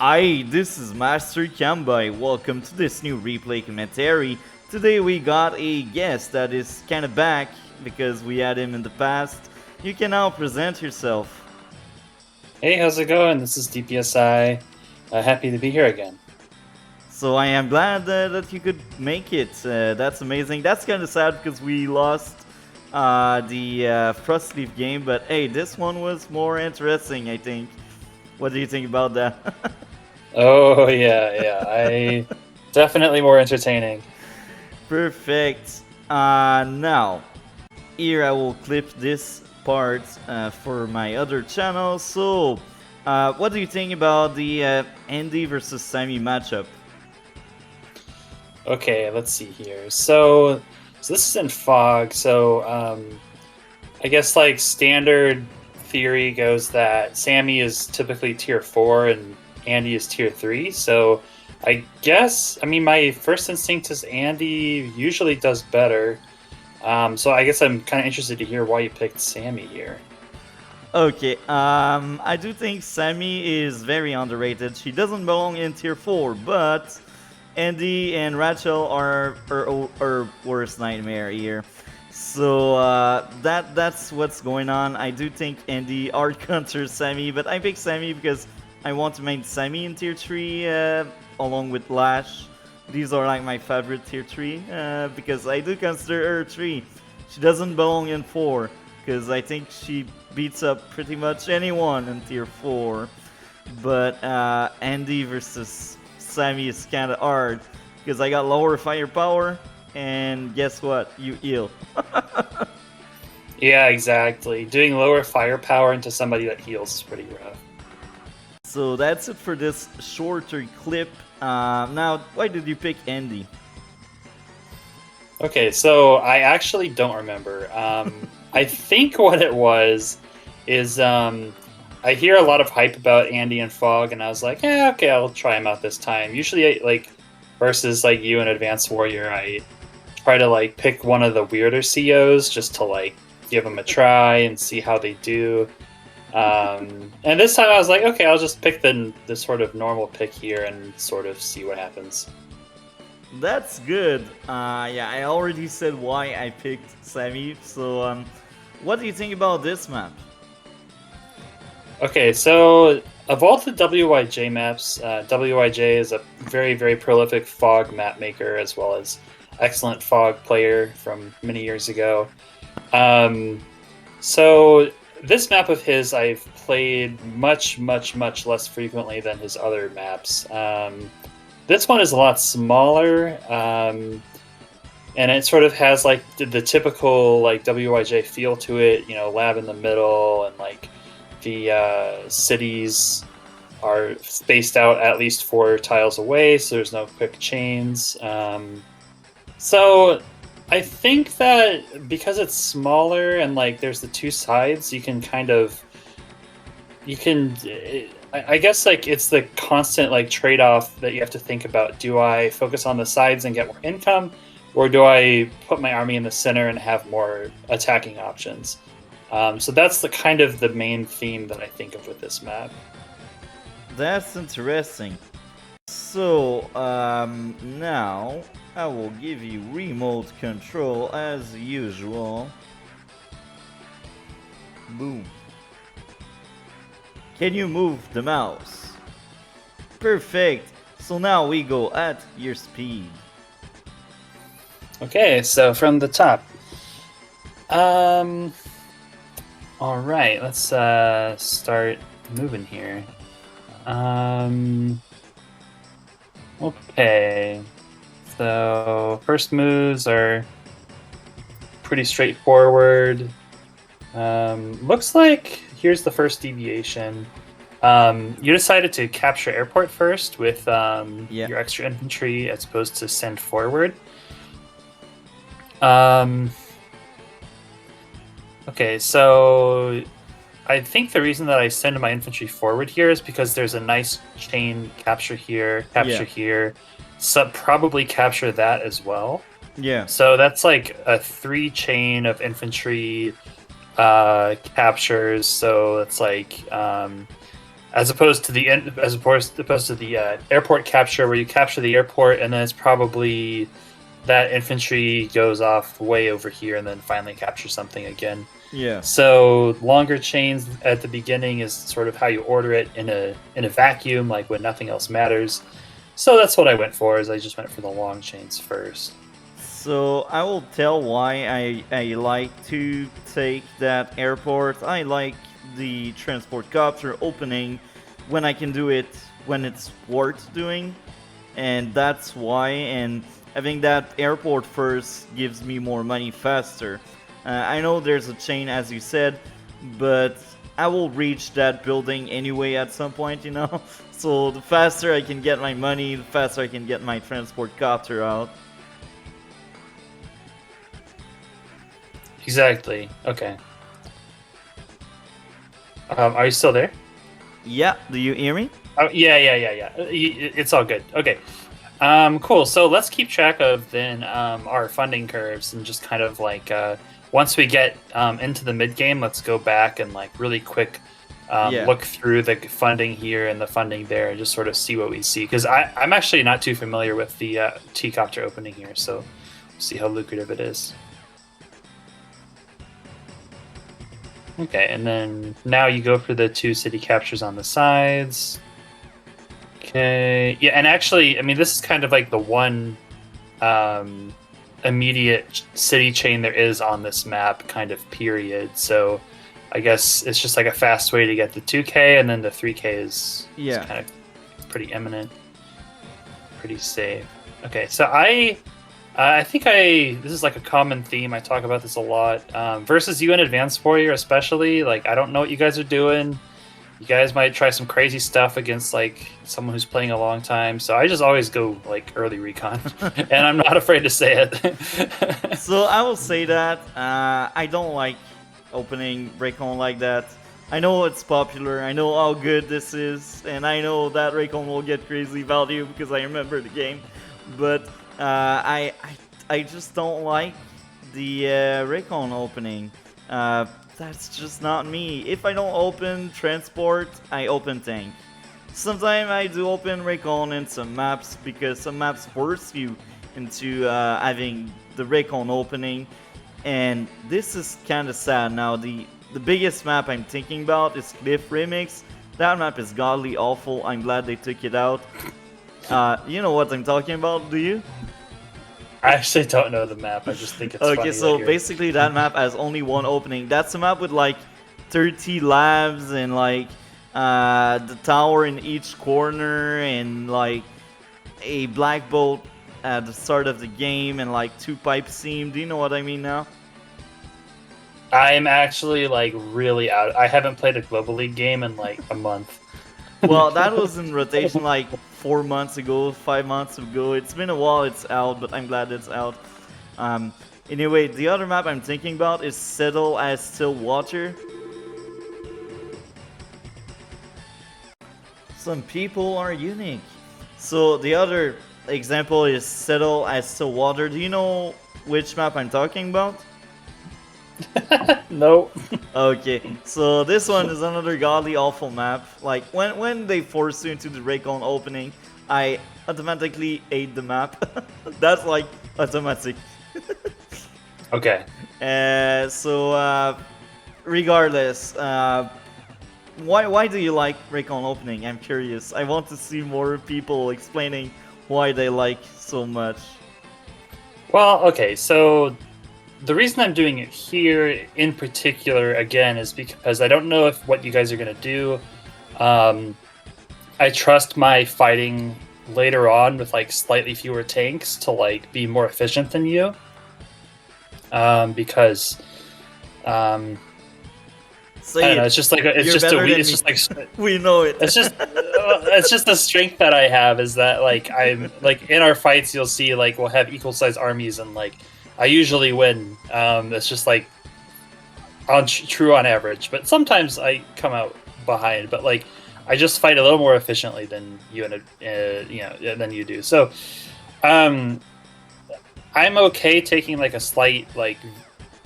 Hi, this is Master Kambai. Welcome to this new replay commentary. Today we got a guest that is kinda back because we had him in the past. You can now present yourself. Hey, how's it going? This is DPSI. Happy to be here again. So I am glad that you could make it. That's amazing. That's kinda sad because we lost the Frost Leaf game, but hey, this one was more interesting, I think. What do you think about that? Oh, yeah. I definitely more entertaining. Perfect. Now, here I will clip this part for my other channel. So, what do you think about the Andy versus Sammy matchup? Okay, let's see here. So this is in Fog. I guess like standard theory goes that Sammy is typically tier 4 and Andy is tier 3. So I guess, my first instinct is Andy usually does better. So I guess I'm kind of interested to hear why you picked Sammy here. Okay, I do think Sammy is very underrated. She doesn't belong in tier 4, but Andy and Rachel are her worst nightmare here. So that's what's going on. I do think Andy art counters Sammy, but I pick Sammy because I want to make Sammy in tier 3 along with Lash. These are like my favorite tier 3 because I do consider her 3. She doesn't belong in 4 because I think she beats up pretty much anyone in tier 4. But Andy versus Sammy is kind of hard because I got lower firepower, and guess what? You heal. Yeah, exactly. Doing lower firepower into somebody that heals is pretty rough. So that's it for this shorter clip. Now, why did you pick Andy? Okay, so I actually don't remember. I think what it was is I hear a lot of hype about Andy and Fog, and I was like, yeah, okay, I'll try him out this time. Usually, like versus like you and Advanced Warrior, I try to like pick one of the weirder COs just to like give them a try and see how they do. And this time I was like, okay, I'll just pick the sort of normal pick here and sort of see what happens. That's good. Yeah, I already said why I picked Sammy. So, what do you think about this map? Okay, so of all the WYJ maps, WYJ is a very, very prolific fog map maker as well as excellent fog player from many years ago. So this map of his I've played much, much, much less frequently than his other maps. This one is a lot smaller, and it sort of has like the typical like WYJ feel to it. You know, lab in the middle, and like the cities are spaced out at least 4 tiles away, so there's no quick chains. So I think that because it's smaller and like there's the 2 sides, you can I guess like it's the constant like trade-off that you have to think about. Do I focus on the sides and get more income, or do I put my army in the center and have more attacking options? So that's the kind of the main theme that I think of with this map. That's interesting. So, now I will give you remote control as usual. Boom. Can you move the mouse? Perfect. So now we go at your speed. Okay, so from the top. All right, let's start moving here. Okay, so first moves are pretty straightforward. Looks like here's the first deviation. You decided to capture airport first with your extra infantry as opposed to send forward. Okay, so I think the reason that I send my infantry forward here is because there's a nice chain capture here, here, probably capture that as well. Yeah. So that's like a 3 chain of infantry captures. So it's like as opposed to the airport capture, where you capture the airport and then it's probably that infantry goes off way over here and then finally captures something again. Yeah. So longer chains at the beginning is sort of how you order it in a vacuum, like when nothing else matters. So that's what I went for. Is I just went for the long chains first. So I will tell why I like to take that airport. I like the transport copter opening when I can do it when it's worth doing, and that's why. And having that airport first gives me more money faster. I know there's a chain, as you said, but I will reach that building anyway at some point, you know? So the faster I can get my money, the faster I can get my transport copter out. Exactly. Okay. Are you still there? Yeah, do you hear me? Oh, yeah. It's all good. Okay. Cool. So let's keep track of then our funding curves and just kind of like once we get into the mid game, let's go back and like really quick Yeah. look through the funding here and the funding there and just sort of see what we see. Because I'm actually not too familiar with the T-copter opening here, so we'll see how lucrative it is. Okay, and then now you go for the 2 city captures on the sides. Okay, yeah, and actually, I mean, this is kind of like the one immediate city chain there is on this map, kind of period. So I guess it's just like a fast way to get the 2K, and then the 3K is kind of pretty imminent, pretty safe. Okay, so I think this is like a common theme. I talk about this a lot. Versus you in Advanced Warrior, especially, like, I don't know what you guys are doing. You guys might try some crazy stuff against like someone who's playing a long time. So I just always go like early recon, and I'm not afraid to say it. So I will say that I don't like opening Raycon like that. I know it's popular. I know how good this is, and I know that Raycon will get crazy value because I remember the game. But I just don't like the Raycon opening. That's just not me. If I don't open transport, I open tank. Sometimes I do open Raycon in some maps because some maps force you into having the Raycon opening, and this is kind of sad. Now the biggest map I'm thinking about is Cliff Remix. That map is godly awful. I'm glad they took it out. You know what I'm talking about, do you? I actually don't know the map. I just think it's okay. funny So that basically, that map has only one opening. That's a map with like 30 labs and like the tower in each corner and like a black bolt at the start of the game and like 2 pipe seam. Do you know what I mean now? I'm actually like really out. I haven't played a Global League game in like a month. Well, that was in rotation like 4 months ago, 5 months ago. It's been a while it's out, but I'm glad it's out. Anyway, the other map I'm thinking about is Settle as Still Water. Some people are unique. So the other example is Settle as Still Water. Do you know which map I'm talking about? No. Okay, so this one is another godly awful map. Like when they force you into the Raycon opening, I automatically hate the map. That's like automatic. Okay. Regardless, why do you like Raycon opening? I'm curious. I want to see more people explaining why they like so much. Well, okay, so the reason I'm doing it here in particular, again, is because I don't know what you guys are going to do. I trust my fighting later on with like slightly fewer tanks to like be more efficient than you. Because I don't know, it's just like we know it. It's just the strength that I have is that like I'm like in our fights you'll see like we'll have equal size armies and like I usually win. It's just like true on average, but sometimes I come out behind. But like I just fight a little more efficiently than you than you do. So I'm okay taking like a slight like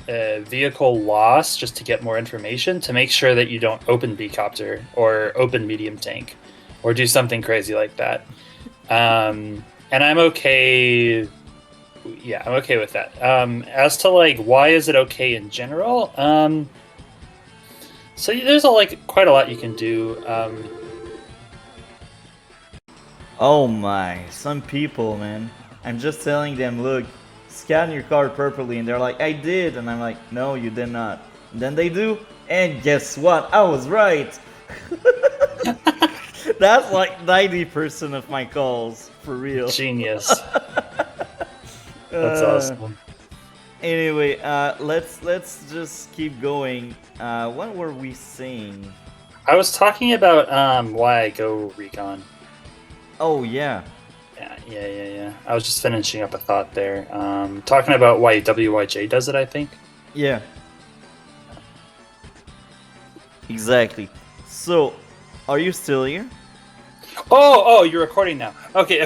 vehicle loss just to get more information to make sure that you don't open B-copter or open medium tank or do something crazy like that. And I'm okay. Yeah, I'm okay with that. As to like why is it okay in general? So there's quite a lot you can do. Oh my, some people, man. I'm just telling them, look, scan your card properly, and they're like, I did, and I'm like, no, you did not. And then they do, and guess what? I was right. That's like 90% of my calls, for real. Genius. That's awesome. Anyway, let's just keep going. What were we saying? I was talking about why I go recon. Oh yeah. Yeah. I was just finishing up a thought there. Talking about why WYJ does it, I think. Yeah. Exactly. So, are you still here? Oh, you're recording now. Okay.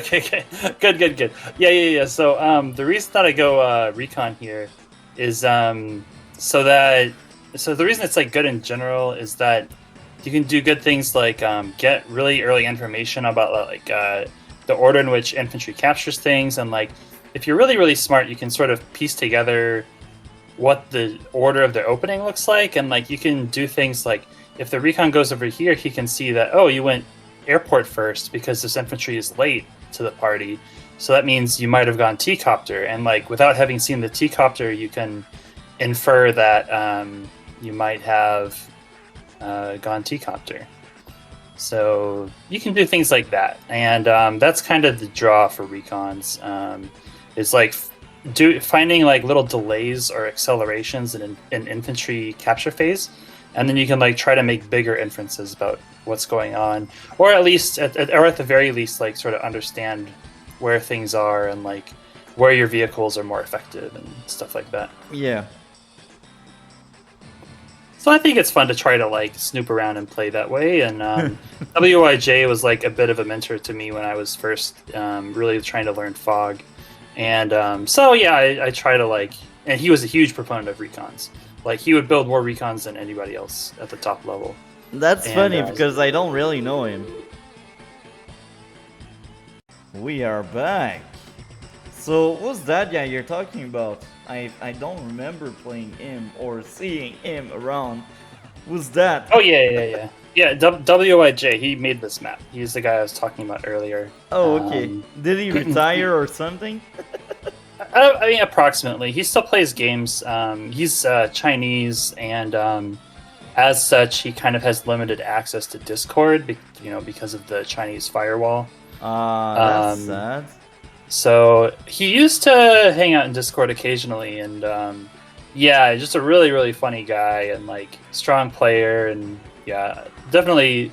Good. Yeah. So, the reason that I go recon here is so the reason it's like good in general is that you can do good things like get really early information about like the order in which infantry captures things, and like if you're really smart, you can sort of piece together what the order of their opening looks like, and like you can do things like if the recon goes over here, he can see that you went airport first because this infantry is late to the party, so that means you might have gone T-copter, and like without having seen the T-copter, you can infer that you might have gone T-copter. So you can do things like that, and that's kind of the draw for recons. It's like finding like little delays or accelerations in infantry capture phase, and then you can like try to make bigger inferences about what's going on, or at least at the very least like sort of understand where things are and like where your vehicles are more effective and stuff like that. Yeah. So I think it's fun to try to like snoop around and play that way. And WIJ was like a bit of a mentor to me when I was first really trying to learn Fog. And so yeah, I try to like, and he was a huge proponent of recons. Like he would build more recons than anybody else at the top level. That's funny because I don't really know him. We are back. So what's that guy you're talking about? I don't remember playing him or seeing him around. Who's that? Oh yeah. WIJ, he made this map. He's the guy I was talking about earlier. Oh, okay. Did he retire or something? I mean, approximately. He still plays games. He's Chinese, and as such, he kind of has limited access to Discord, because of the Chinese firewall. That's sad. So he used to hang out in Discord occasionally, and yeah, just a really funny guy and like strong player, and yeah, definitely.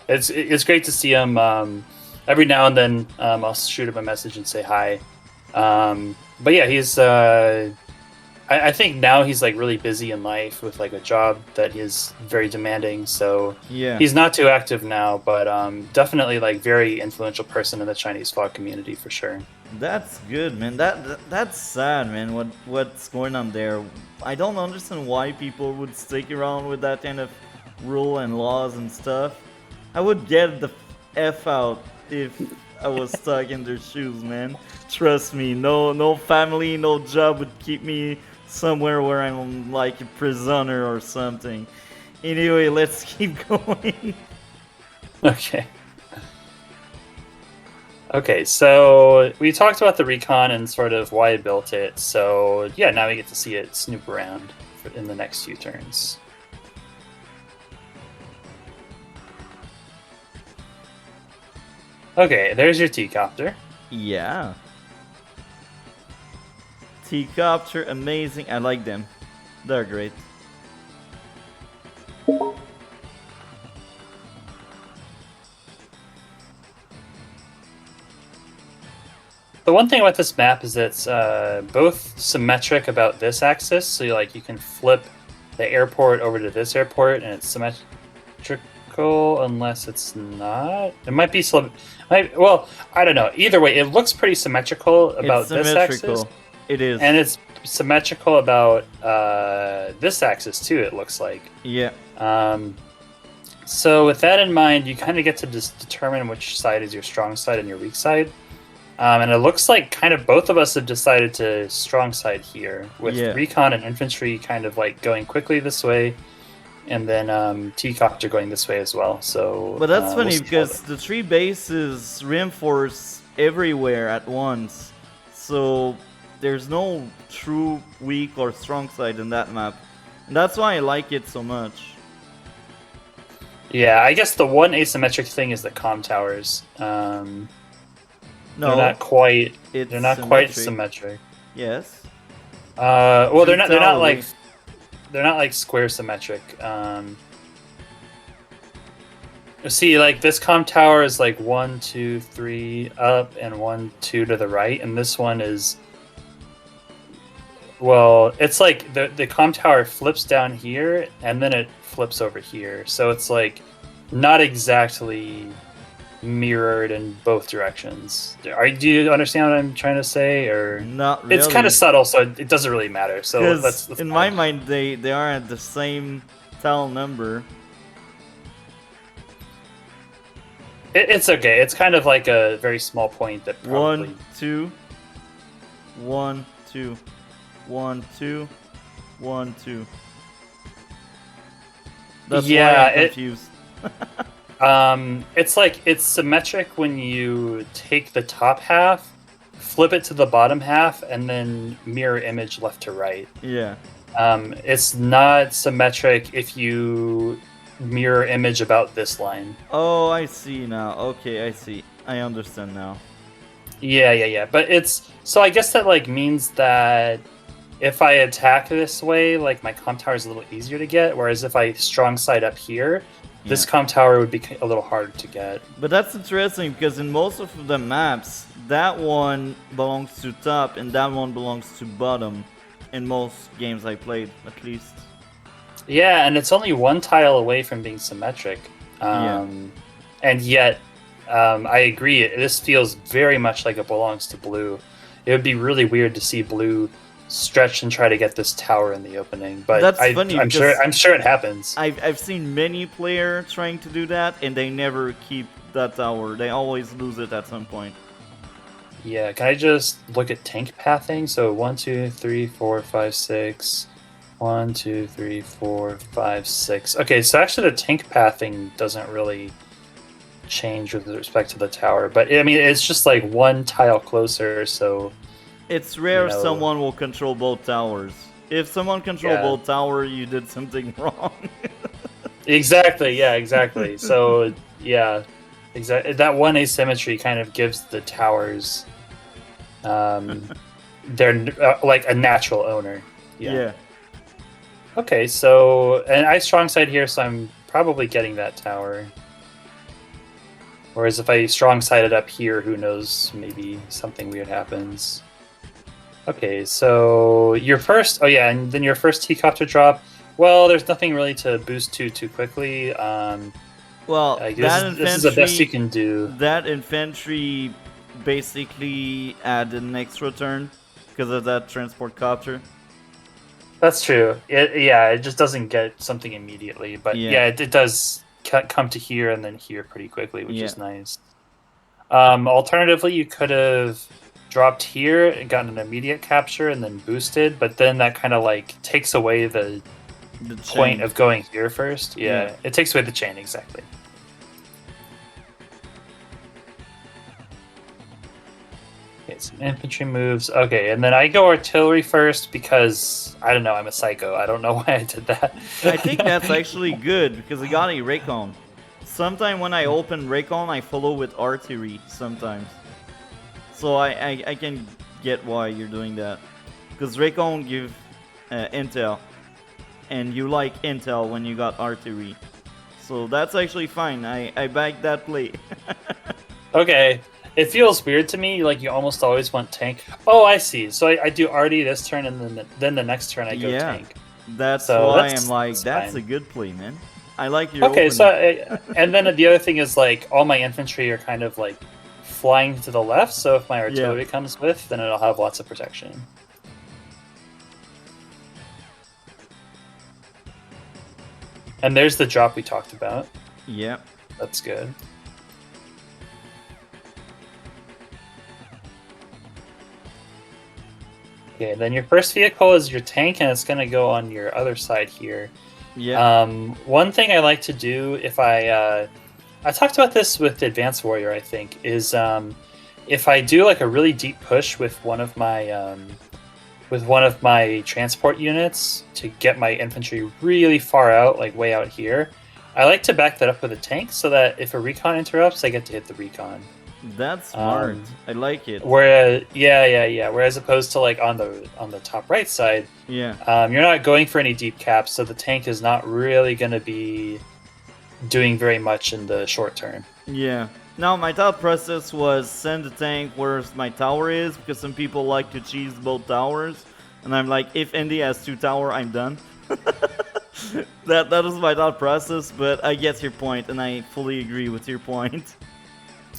It's great to see him. Every now and then, I'll shoot him a message and say hi. But yeah, he's. I think now he's like really busy in life with like a job that is very demanding. So yeah, he's not too active now, but definitely like very influential person in the Chinese Fog community for sure. That's good, man. That's sad, man. What's going on there? I don't understand why people would stick around with that kind of rule and laws and stuff. I would get the F out if I was stuck in their shoes, man. Trust me, no family, no job would keep me somewhere where I'm like a prisoner or something. Anyway, let's keep going. Okay, so we talked about the recon and sort of why I built it. So yeah, now we get to see it snoop around in the next few turns. Okay, there's your T-copter. Yeah. T-copter, amazing. I like them. They're great. The one thing about this map is that it's both symmetric about this axis, so you can flip the airport over to this airport, and it's symmetrical unless it's not. It might be well, I don't know. Either way, it looks pretty symmetrical about this axis. It is. And it's symmetrical about this axis too, it looks like. Yeah. So with that in mind, you kind of get to just determine which side is your strong side and your weak side. And it looks like kind of both of us have decided to strong side here, with recon and infantry kind of like going quickly this way, and then T-copter going this way as well. So, but that's funny because the 3 bases reinforce everywhere at once, so there's no true weak or strong side in that map. And that's why I like it so much. Yeah, I guess the one asymmetric thing is the comm towers. No, they're not quite. They're not quite symmetric. Yes. Well, they're not like square symmetric. See, like this comm tower is like 1, 2, 3 up and 1, 2 to the right, and this one is. Well, it's like the comm tower flips down here and then it flips over here, so it's like not exactly mirrored in both directions. Do you understand what I'm trying to say, or not really? It's kind of subtle, so it doesn't really matter. So let's in my mind, they are at the same tile number. It's okay. It's kind of like a very small point that probably 1, 2, 1, 2, 1, 2, 1, 2. That's why I'm confused. It's like it's symmetric when you take the top half, flip it to the bottom half, and then mirror image left to right. Yeah. It's not symmetric if you mirror image about this line. Oh, I see now. Okay, I see. I understand now. Yeah. But it's so I guess that like means that if I attack this way, like my comm tower is a little easier to get, whereas if I strong side up here, this comm tower would be a little harder to get. But that's interesting because in most of the maps, that one belongs to top and that one belongs to bottom. In most games I played, at least. Yeah, and it's only one tile away from being symmetric. And yet, I agree. This feels very much like it belongs to blue. It would be really weird to see blue stretch and try to get this tower in the opening, but that's funny. I'm sure it happens. I've seen many players trying to do that, and they never keep that tower. They always lose it at some point. Yeah, can I just look at tank pathing? So 1, 2, 3, 4, 5, 6. 1, 2, 3, 4, 5, 6. Okay, so actually the tank pathing doesn't really change with respect to the tower, but I mean it's just like one tile closer, so. It's rare someone will control both towers. If someone controls both towers, you did something wrong. Exactly, yeah, exactly. So, yeah, exactly. That one asymmetry kind of gives the towers they're like a natural owner. Yeah. Okay, so, and I strong side here, so I'm probably getting that tower. Whereas if I strong side it up here, who knows, maybe something weird happens. Okay, so your first, and then your first T-copter drop. Well, there's nothing really to boost to too quickly. Well, this is the best you can do. That infantry basically add an extra turn because of that transport copter. That's true. It just doesn't get something immediately, but it does come to here and then here pretty quickly, which is nice. Alternatively, you could have dropped here and gotten an immediate capture and then boosted, but then that kind of like takes away the point of going here first. Yeah, it takes away the chain, exactly. Okay, some infantry moves. Okay, and then I go artillery first because, I don't know, I'm a psycho. I don't know why I did that. I think that's actually good because I got a recon. Sometimes when I open recon, I follow with artillery sometimes. So I can get why you're doing that. Because recon give intel. And you like intel when you got artillery. So that's actually fine. I back that play. Okay. It feels weird to me, like you almost always want tank. Oh, I see. So I do arty this turn, and then the next turn I go tank. That's why I'm like, that's a good play, man. I like your opening. So and then the other thing is like all my infantry are kind of like flying to the left, so if my artillery comes with, then it'll have lots of protection. And there's the drop we talked about. Yeah. That's good. Okay, then your first vehicle is your tank, and it's going to go on your other side here. Yeah. One thing I like to do if I talked about this with Advanced Warrior, I think, is if I do like a really deep push with one of my transport units to get my infantry really far out, like way out here, I like to back that up with a tank so that if a recon interrupts, I get to hit the recon. That's smart. I like it. Whereas, yeah. Whereas opposed to like on the top right side, Yeah. you're not going for any deep caps, so the tank is not really going to be doing very much in the short term. Yeah. Now, my thought process was send the tank where my tower is, because some people like to cheese both towers. And I'm like, if Indy has 2 tower, I'm done. that was my thought process, but I get your point, and I fully agree with your point.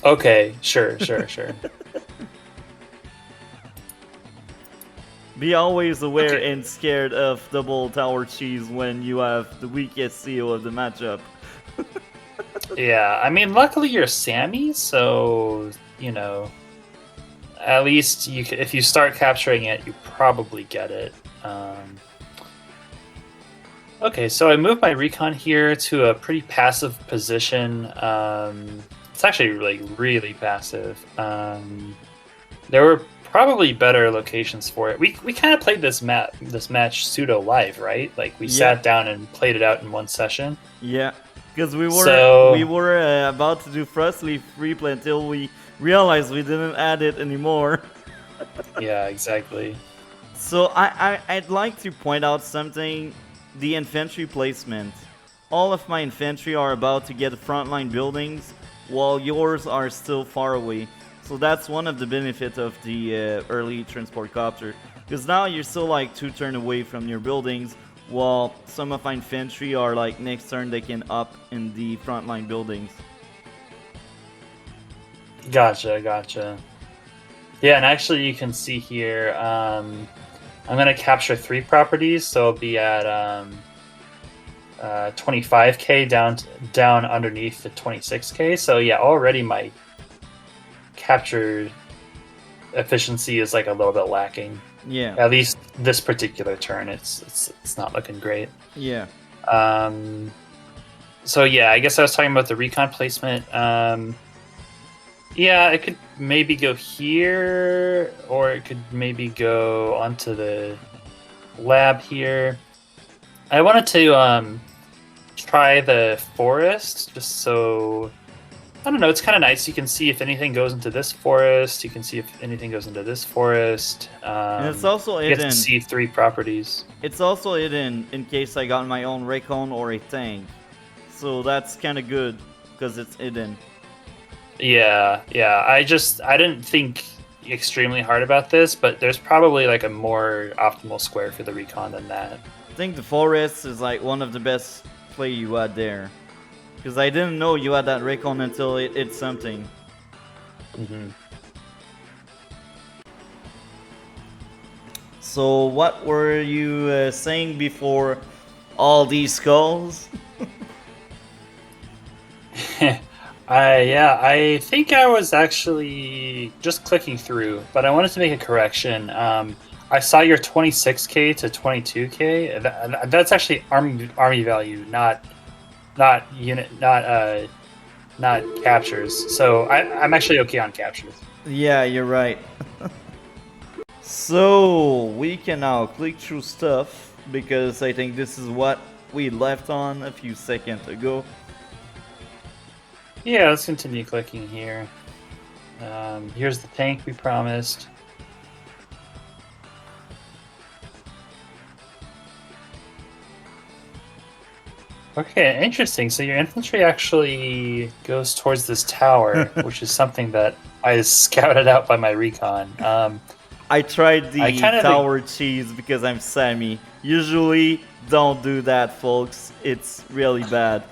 Okay, sure. Be always aware and scared of double tower cheese when you have the weakest seal of the matchup. Yeah, I mean, luckily you're Sammy, so at least if you start capturing it, you probably get it. Okay, so I moved my recon here to a pretty passive position. It's actually really passive. There were probably better locations for it. We kind of played this match pseudo live, right? Like we sat down and played it out in one session. Yeah, because we were about to do Frostleaf replay until we realized we didn't add it anymore. Yeah, exactly. So I'd like to point out something. The infantry placement. All of my infantry are about to get frontline buildings, while yours are still far away. So that's one of the benefits of the early transport copter. Because now you're still like 2 turns away from your buildings, while some of my infantry are like next turn they can up in the frontline buildings. Gotcha. Yeah, and actually you can see here, I'm going to capture 3 properties, so it'll be at 25k down underneath the 26k. So yeah, already my capture efficiency is like a little bit lacking. Yeah. At least this particular turn, it's not looking great. Yeah. So yeah, I guess I was talking about the recon placement. Yeah, it could maybe go here, or it could maybe go onto the lab here. I wanted to try the forest, just so... I don't know, it's kind of nice. You can see if anything goes into this forest. You can see if anything goes into this forest. And it's also you hidden. get to see 3 properties. It's also hidden in case I got my own recon or a tank. So that's kind of good, because it's hidden. Yeah. I didn't think extremely hard about this, but there's probably like a more optimal square for the recon than that. I think the forest is like one of the best play you had there. Because I didn't know you had that recon until it hit something. Mm-hmm. So what were you saying before all these skulls? I think I was actually just clicking through, but I wanted to make a correction. I saw your 26k to 22k. That's actually army value, not unit, not captures. So I'm actually okay on captures. Yeah, you're right. So we can now click through stuff, because I think this is what we left on a few seconds ago. Yeah, let's continue clicking here. Here's the tank we promised. Okay, interesting. So your infantry actually goes towards this tower, which is something that I scouted out by my recon. I tried the tower cheese because I'm Sammy. Usually, don't do that, folks. It's really bad.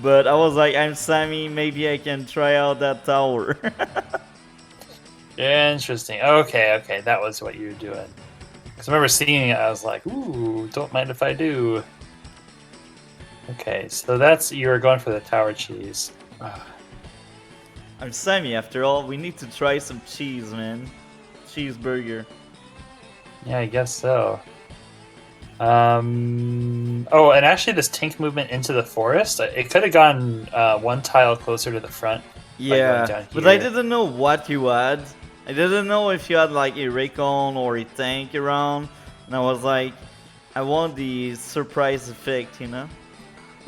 But I was like, I'm Sammy, maybe I can try out that tower. Interesting. Okay, that was what you were doing. Because I remember seeing it, I was like, ooh, don't mind if I do. Okay, so that's you're going for the tower cheese. I'm Sammy after all. We need to try some cheese, man. Cheeseburger. Yeah, I guess so. Oh, and actually, this tank movement into the forest, it could have gone one tile closer to the front by going Yeah, down but I here. didn't know what you had. I didn't know if you had like a Raycon or a tank around. And I was like, I want the surprise effect, you know?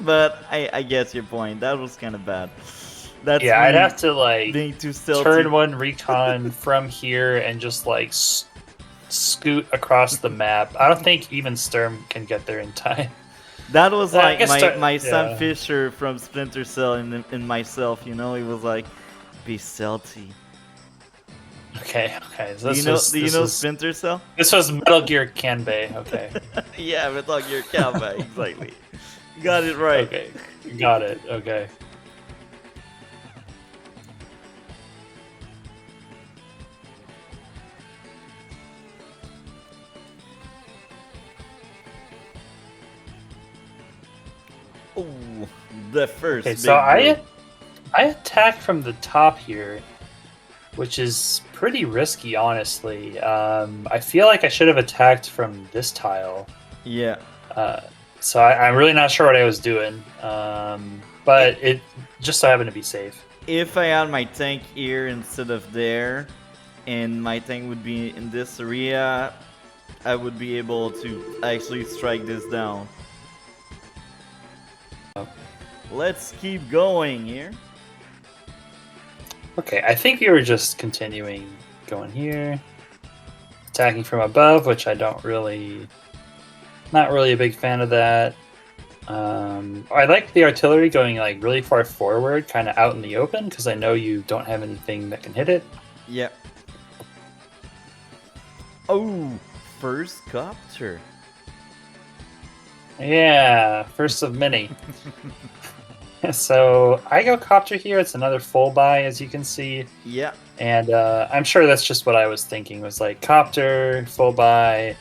But I get your point. That was kind of bad. That's Yeah, I'd me have to like being too stealthy. turn one recon from here and just like scoot across the map. I don't think even Sturm can get there in time. That was I like guess my Sam yeah. Fisher from Splinter Cell in myself, you know? He was like, be stealthy. Okay, okay. So Do you know Splinter Cell? this was Metal Gear Kanbei. Okay, Yeah, Metal Gear Cowboy, exactly. You got it right. okay, got it. Okay. Ooh, the first Okay, big so blow. I attack from the top here, which is pretty risky, honestly. I feel like I should have attacked from this tile. Yeah. Uh, so I'm really not sure what I was doing. But it just so happened to be safe. If I had my tank here instead of there, and my tank would be in this area, I would be able to actually strike this down. Let's keep going here. Okay, I think we were just continuing going here. Attacking from above, which I don't really... Not really a big fan of that. I like the artillery going like really far forward, kind of out in the open, because I know you don't have anything that can hit it. Yeah. Oh, first copter. Yeah, first of many. So I go copter here. It's another full buy, as you can see. Yeah. And I'm sure that's just what I was thinking, was like copter, full buy.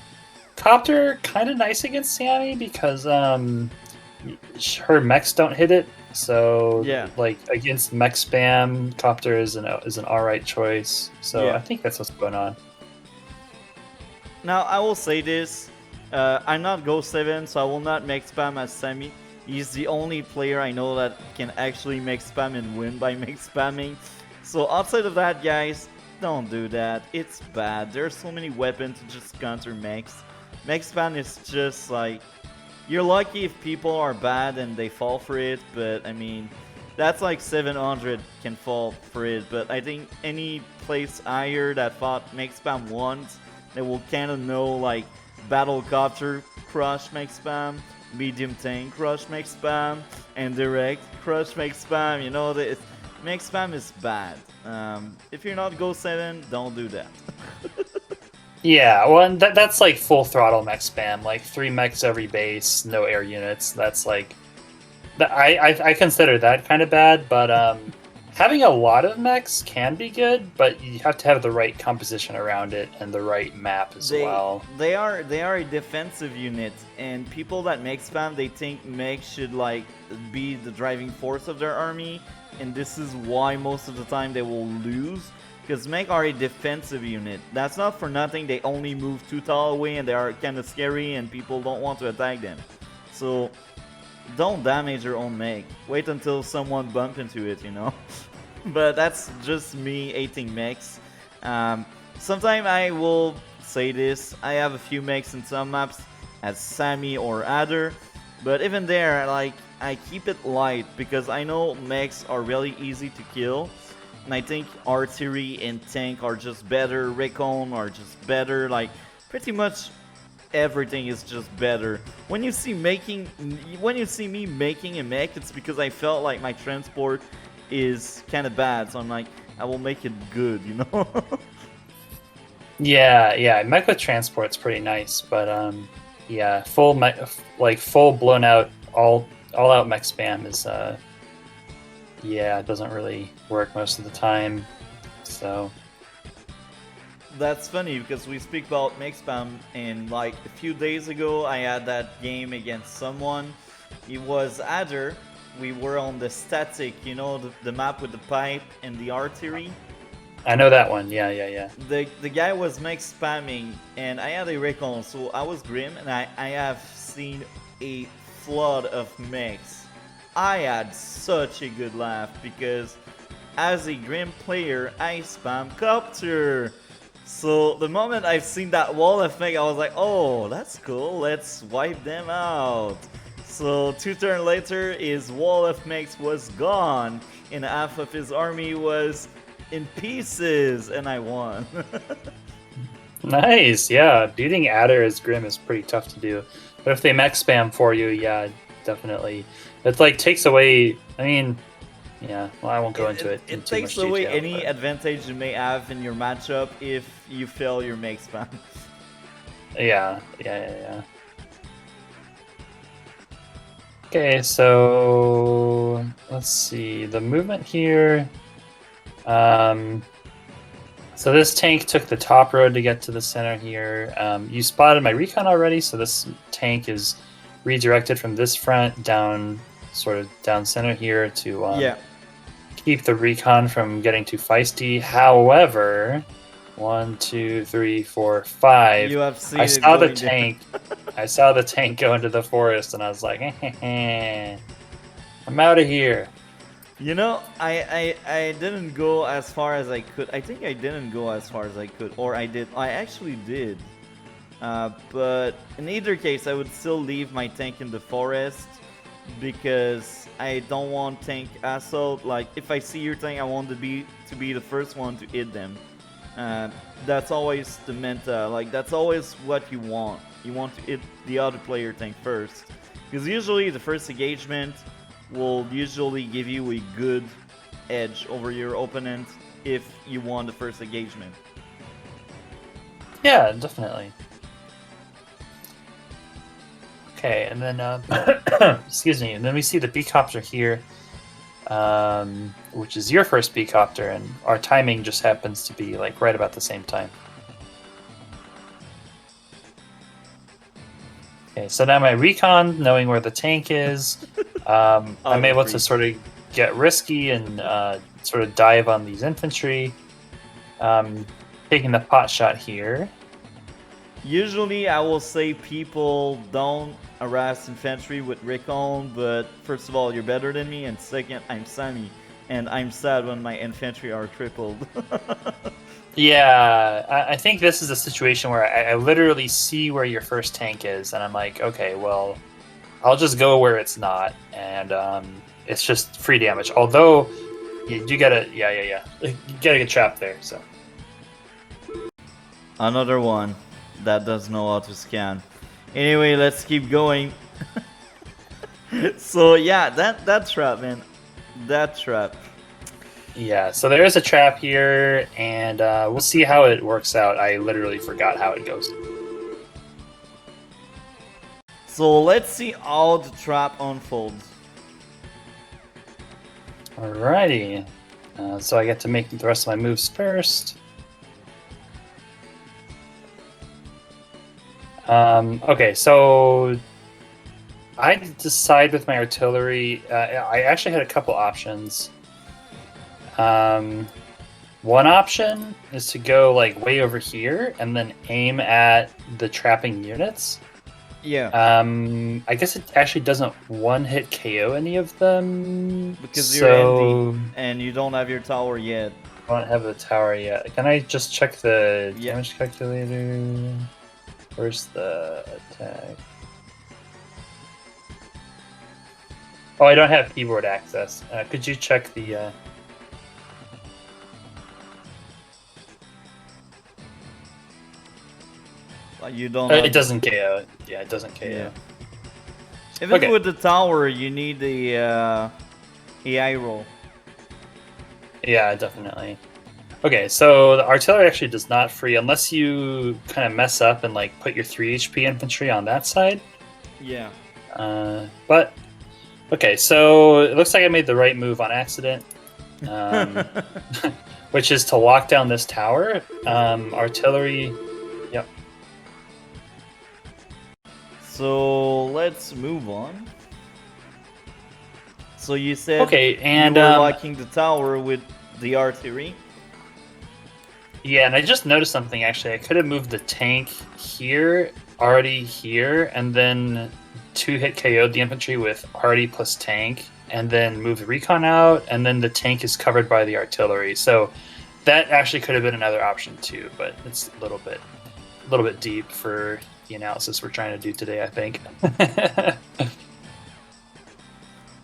Copter, kind of nice against Sammy because her mechs don't hit it. So Yeah. like against mech spam, copter is an alright choice. So Yeah. I think that's what's going on. Now I will say this. I'm not Go 7, so I will not make spam as Sammy. He's the only player I know that can actually make spam and win by make spamming. So outside of that, guys, don't do that. It's bad. There's so many weapons to just counter mechs. Mech spam is just like, you're lucky if people are bad and they fall for it, but I mean, that's like 700 can fall for it. But I think any place higher that fought make spam once, they will kind of know like battle copter crush make spam, medium tank crush make spam, and direct crush make spam. You know that make spam is bad. If you're not Go 7, don't do that. Yeah, well, and that's like full throttle mech spam, like 3 mechs every base, no air units. That's like, I consider that kind of bad, but having a lot of mechs can be good, but you have to have the right composition around it and the right map as well. They are a defensive unit, and people that make spam, they think mech should like be the driving force of their army, and this is why most of the time they will lose. Because mech are a defensive unit. That's not for nothing. They only move 2 tile away and they are kind of scary and people don't want to attack them. So don't damage your own mech. Wait until someone bump into it, you know. But that's just me hating mechs. Sometimes I will say this. I have a few mechs in some maps as Sammy or Adder. But even there, like, I keep it light because I know mechs are really easy to kill. And I think artillery and tank are just better. Recon are just better. Like, pretty much everything is just better. When you see me making a mech, it's because I felt like my transport is kind of bad. So I'm like, I will make it good, you know? Yeah, mech with transport's pretty nice, but yeah, full blown out all out mech spam is yeah, it doesn't really work most of the time. So That's funny because we speak about mech spam, and like a few days ago I had that game against someone It was Adder. We were on the static, you know, the map with the pipe and the artery. I know that one. Yeah, yeah, yeah. The guy was max spamming, and I had a recon, so I was Grim, and I have seen a flood of mechs. I had such a good laugh because as a Grim player, I spam Copter. So the moment I've seen that wall effect, I was like, oh, that's cool, let's wipe them out. So 2 turns later, his wall of mechs was gone, and half of his army was in pieces, and I won. Nice. Yeah, beating Adder as Grim is pretty tough to do. But if they mech spam for you, yeah, definitely. It like takes away. I mean, yeah. Well, I won't go into it. It takes away any advantage you may have in your matchup if you fail your make spam. Yeah, yeah, yeah, yeah. Okay, so let's see the movement here. So this tank took the top road to get to the center here. You spotted my recon already, so this tank is redirected from this front down, sort of down center here to keep the recon from getting too feisty. However, 1, 2, 3, 4, 5. You have seen I saw the tank. I saw the tank go into the forest, and I was like, I'm out of here. You know, I didn't go as far as I could. I think I didn't go as far as I could, or I did. I actually did. But in either case, I would still leave my tank in the forest because I don't want tank assault. Like, if I see your tank, I want to be the first one to hit them. That's always the meta. Like, that's always what you want. You want to hit the other player tank first, because usually the first engagement will usually give you a good edge over your opponent if you won the first engagement. Yeah, definitely. Okay, and then excuse me, and then we see the B-copter here, which is your first B-copter, and our timing just happens to be like right about the same time. Okay, so now my recon, knowing where the tank is, I'm able to sort of get risky and sort of dive on these infantry. Taking the pot shot here. Usually, I will say people don't harass infantry with recon, but first of all, you're better than me, and second, I'm Sami, and I'm sad when my infantry are crippled. Yeah, I think this is a situation where I literally see where your first tank is, and I'm like, okay, well, I'll just go where it's not, and it's just free damage. Although, you gotta, you gotta get trapped there, so. Another one that does know how to scan. Anyway, let's keep going. So yeah, that trap, man. That trap. Yeah, so there is a trap here, and we'll see how it works out. I literally forgot how it goes. So let's see how the trap unfolds. Alrighty. So I get to make the rest of my moves first. Okay, so I decide with my artillery. I actually had a couple options. One option is to go like way over here and then aim at the trapping units. Yeah. I guess it actually doesn't one-hit KO any of them because you're empty and you don't have your tower yet. I don't have the tower yet. Can I just check the damage calculator? Where's the attack? Oh, I don't have keyboard access. Could you check the... You don't. It doesn't KO. Yeah, it doesn't KO. Yeah. Even with the tower, you need the AI roll. Yeah, definitely. Okay, so the artillery actually does not free unless you kind of mess up and like put your 3 HP infantry on that side. Yeah. But okay, so it looks like I made the right move on accident, which is to lock down this tower. Artillery. So let's move on. So you said Okay, you and were locking the tower with the artillery. yeah, and I just noticed something actually. I could have moved the tank here, already here, and then 2-hit KO'd the infantry with arty plus tank, and then move the recon out, and then the tank is covered by the artillery. So that actually could have been another option too, but it's a little bit deep for the analysis we're trying to do today, I think.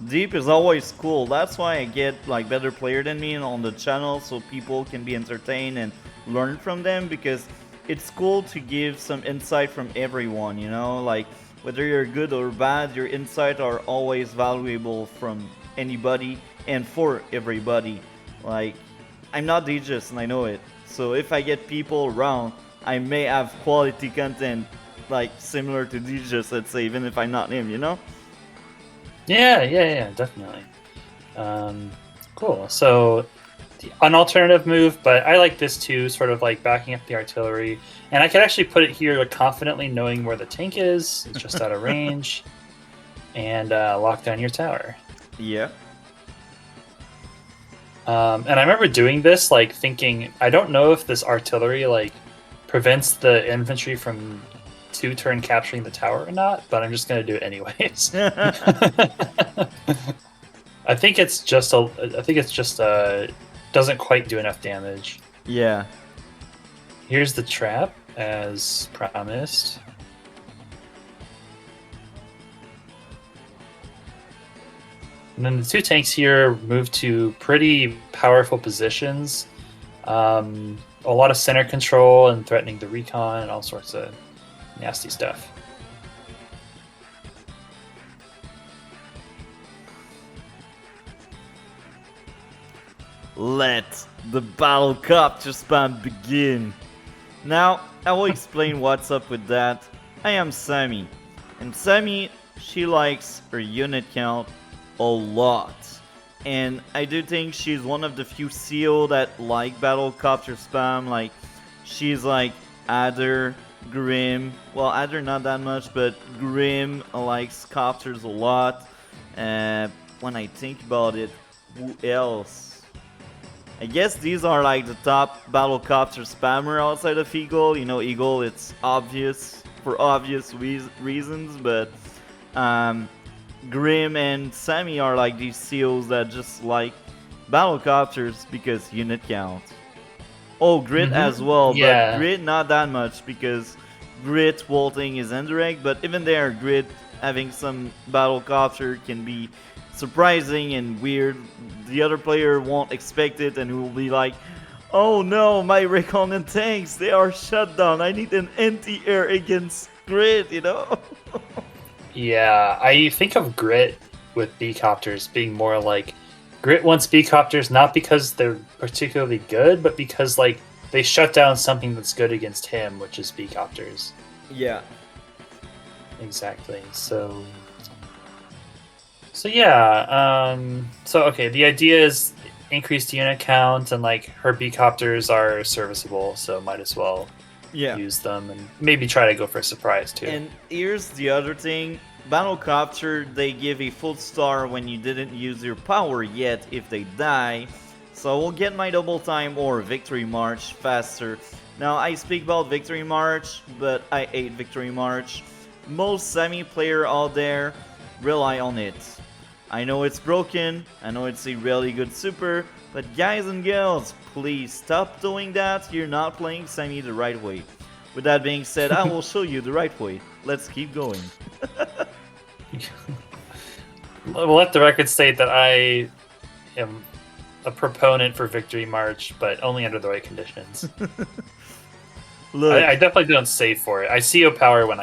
Deep is always cool. That's why I get like better player than me on the channel, so people can be entertained and learn from them, because it's cool to give some insight from everyone, you know, like whether you're good or bad, your insight are always valuable from anybody and for everybody. Like, I'm not DJs and I know it, so if I get people around, I may have quality content like similar to DJs, let's say, even if I'm not him, you know. Yeah, definitely. Cool. So an alternative move, but I like this too, sort of like backing up the artillery. And I can actually put it here confidently knowing where the tank is. It's just out of range. And lock down your tower. Yeah. And I remember doing this, like thinking, I don't know if this artillery like prevents the infantry from 2-turn capturing the tower or not, but I'm just going to do it anyways. I think it's just doesn't quite do enough damage. Yeah. Here's the trap as promised. And then the 2 tanks here move to pretty powerful positions. A lot of center control and threatening the recon and all sorts of nasty stuff. Let the battle copter spam begin. Now, I will explain what's up with that. I am Sami, and Sami, she likes her unit count a lot. And I do think she's one of the few CO that like battle copter spam. Like, she's like Adder, Grim. Well, Adder not that much, but Grim likes copters a lot. When I think about it, who else? I guess these are like the top battlecopter spammer outside of Eagle. You know, Eagle, it's obvious for obvious reasons, but Grim and Sami are like these COs that just like battlecopters because unit count. Oh, Grit as well, Yeah. but Grit not that much because Grit vaulting is indirect, but even there, Grit having some battlecopter can be surprising and weird. The other player won't expect it and will be like, oh no, my recon and tanks, they are shut down. I need an anti-air against Grit, you know? Yeah, I think of Grit with B-copters being more like Grit wants B-copters not because they're particularly good, but because like they shut down something that's good against him, which is B-copters. Yeah. Exactly. So yeah, so okay, the idea is increase the unit count, and like her B-copters are serviceable, so might as well use them and maybe try to go for a surprise too. And here's the other thing. Battlecopter, they give a full star when you didn't use your power yet if they die. So we'll get my double time or victory march faster. Now I speak about victory march, but I hate victory march. Most Sami player out there rely on it. I know it's broken, I know it's a really good super, but guys and girls, please stop doing that. You're not playing Sami the right way. With that being said, I will show you the right way. Let's keep going. We'll let the record state that I am a proponent for Victory March, but only under the right conditions. Look, I definitely don't save for it. I see power when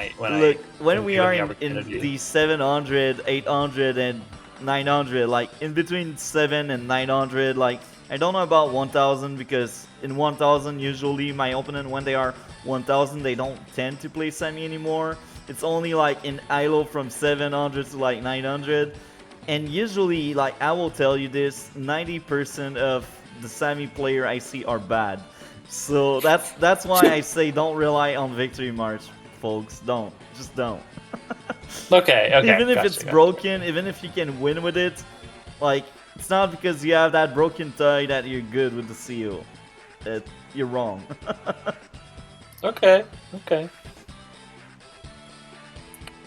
when we are in opportunity. the 700, 800, and 900, like in between 7 and 900, like I don't know about 1000, because in 1000 usually my opponent, when they are 1000, they don't tend to play Sami anymore. It's only like in ILO from 700 to like 900, and usually, like I will tell you this, 90% of the Sami player I see are bad. So that's why I say don't rely on Victory March, folks. Don't. Just don't. Okay. Even if gotcha, it's broken, even if you can win with it, Like, it's not because you have that broken tie that you're good with the seal. You're wrong. Okay. Okay.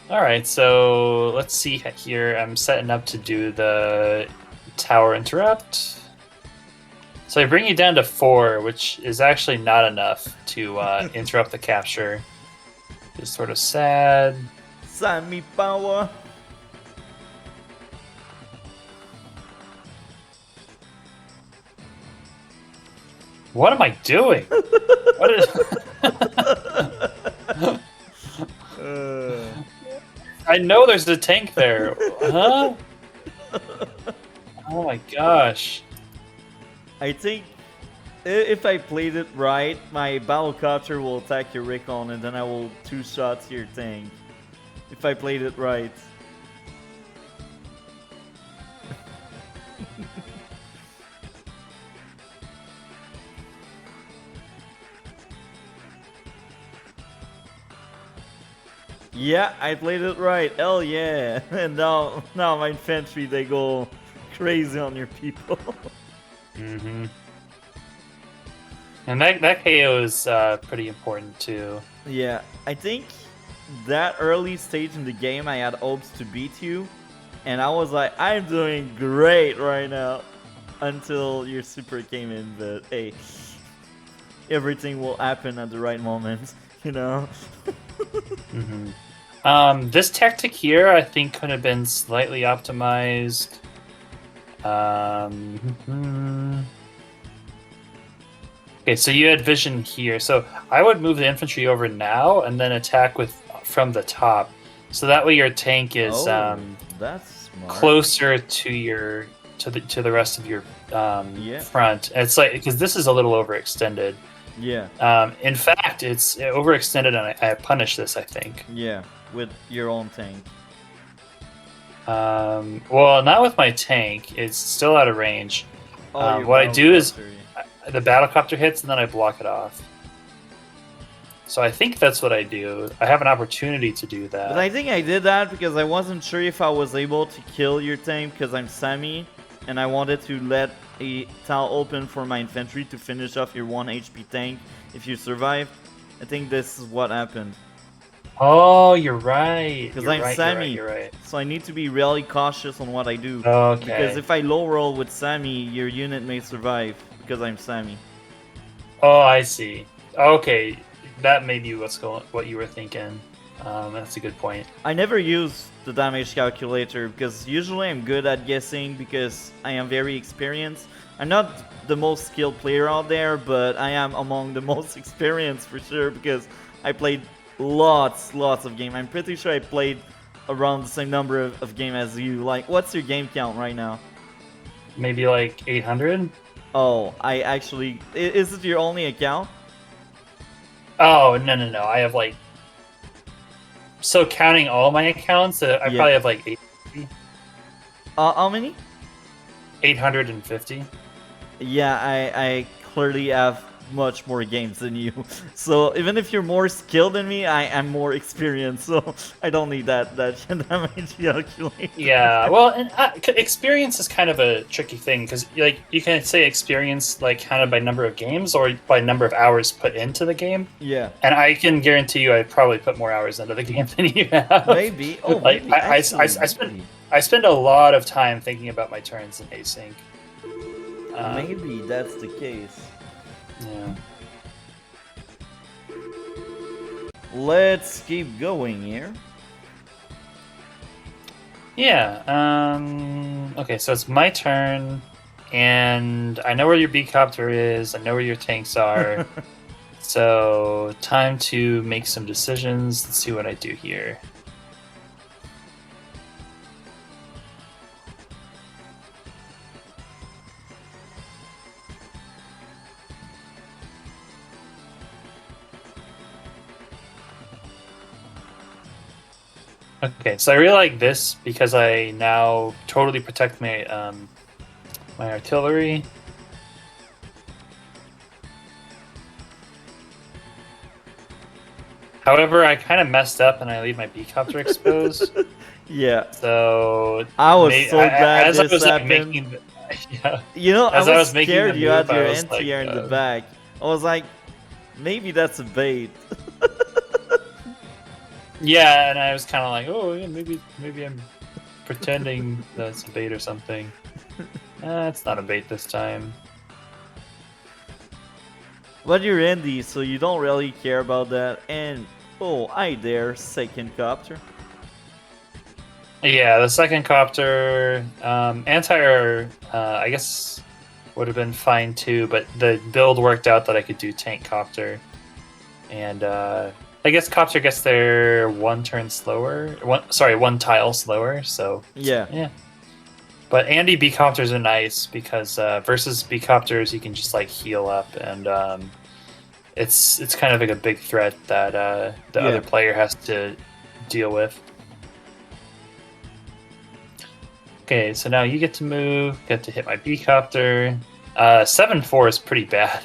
All right. So let's see here. I'm setting up to do the tower interrupt. So I bring you down to 4, which is actually not enough to interrupt the capture. Just sort of sad. Sami power. What am I doing? What is? I know there's a tank there. Huh? Oh my gosh. I think if I played it right, my battlecopter will attack your recon and then I will 2-shot your tank. If I played it right. Yeah, I played it right. Hell yeah. And now my infantry, they go crazy on your people. Mm-hmm. And that KO is pretty important too. Yeah, I think that early stage in the game I had hopes to beat you. And I was like, I'm doing great right now. Until your super came in, but hey, everything will happen at the right moment, you know? Mm-hmm. This tactic here, I think, could have been slightly optimized. Okay, so you had vision here. So I would move the infantry over now and then attack from the top. So that way your tank is that's smart. closer to the rest of your front. And it's like, because this is a little overextended. Yeah. In fact, it's overextended, and I punish this, I think. Yeah, with your own tank. Well, not with my tank. It's still out of range. Oh, what I do is the battlecopter hits, and then I block it off. So I think that's what I do. I have an opportunity to do that. But I think I did that because I wasn't sure if I was able to kill your tank because I'm Sami, and I wanted to let a tile open for my infantry to finish off your 1 HP tank if you survive. I think this is what happened. Oh, you're right. Because I'm Sami, You're right. so I need to be really cautious on what I do. Okay. Because if I low roll with Sami, your unit may survive because I'm Sami. Oh, I see. Okay, that may be what you were thinking. That's a good point. I never use the damage calculator because usually I'm good at guessing because I am very experienced. I'm not the most skilled player out there, but I am among the most experienced for sure because I played lots of games. I'm pretty sure I played around the same number of game as you. Like, what's your game count right now? Maybe like 800? Oh, I actually... Is it your only account? Oh, no. I have like... So counting all my accounts, I probably have like 850. How many? 850. Yeah, I clearly have much more games than you. So even if you're more skilled than me, I'm more experienced. So I don't need that damage calculator. Yeah, well, and experience is kind of a tricky thing because like you can say experience like counted by number of games or by number of hours put into the game. Yeah. And I can guarantee you, I probably put more hours into the game than you have. Maybe. Oh, like maybe. I spend a lot of time thinking about my turns in async. Maybe that's the case. Yeah. Let's keep going here. Yeah. Okay, so it's my turn, and I know where your B-copter is. I know where your tanks are. So time to make some decisions. Let's see what I do here. Okay, so I really like this because I now totally protect my my artillery. However, I kind of messed up and I leave my B-copter exposed. Yeah, So I was so glad as I this was like happened. making, yeah, You know, I as I was was making the scared you had move, I your was like, NTR in the back. I was like, maybe that's a bait. yeah, and I was kind of like, oh, yeah, maybe I'm pretending that's a bait or something. It's not a bait this time. But you're Andy, so you don't really care about that. And oh, I dare second copter. Yeah, the second copter, anti-air, I guess would have been fine too, but the build worked out that I could do tank copter, and I guess copter gets there one turn slower. One tile slower. So Yeah, yeah. But Andy B copters are nice because versus B copters you can just like heal up, and it's kind of like a big threat that the yeah. other player has to deal with. Okay, so now you get to move, get to hit my B copter. 7-4 is pretty bad.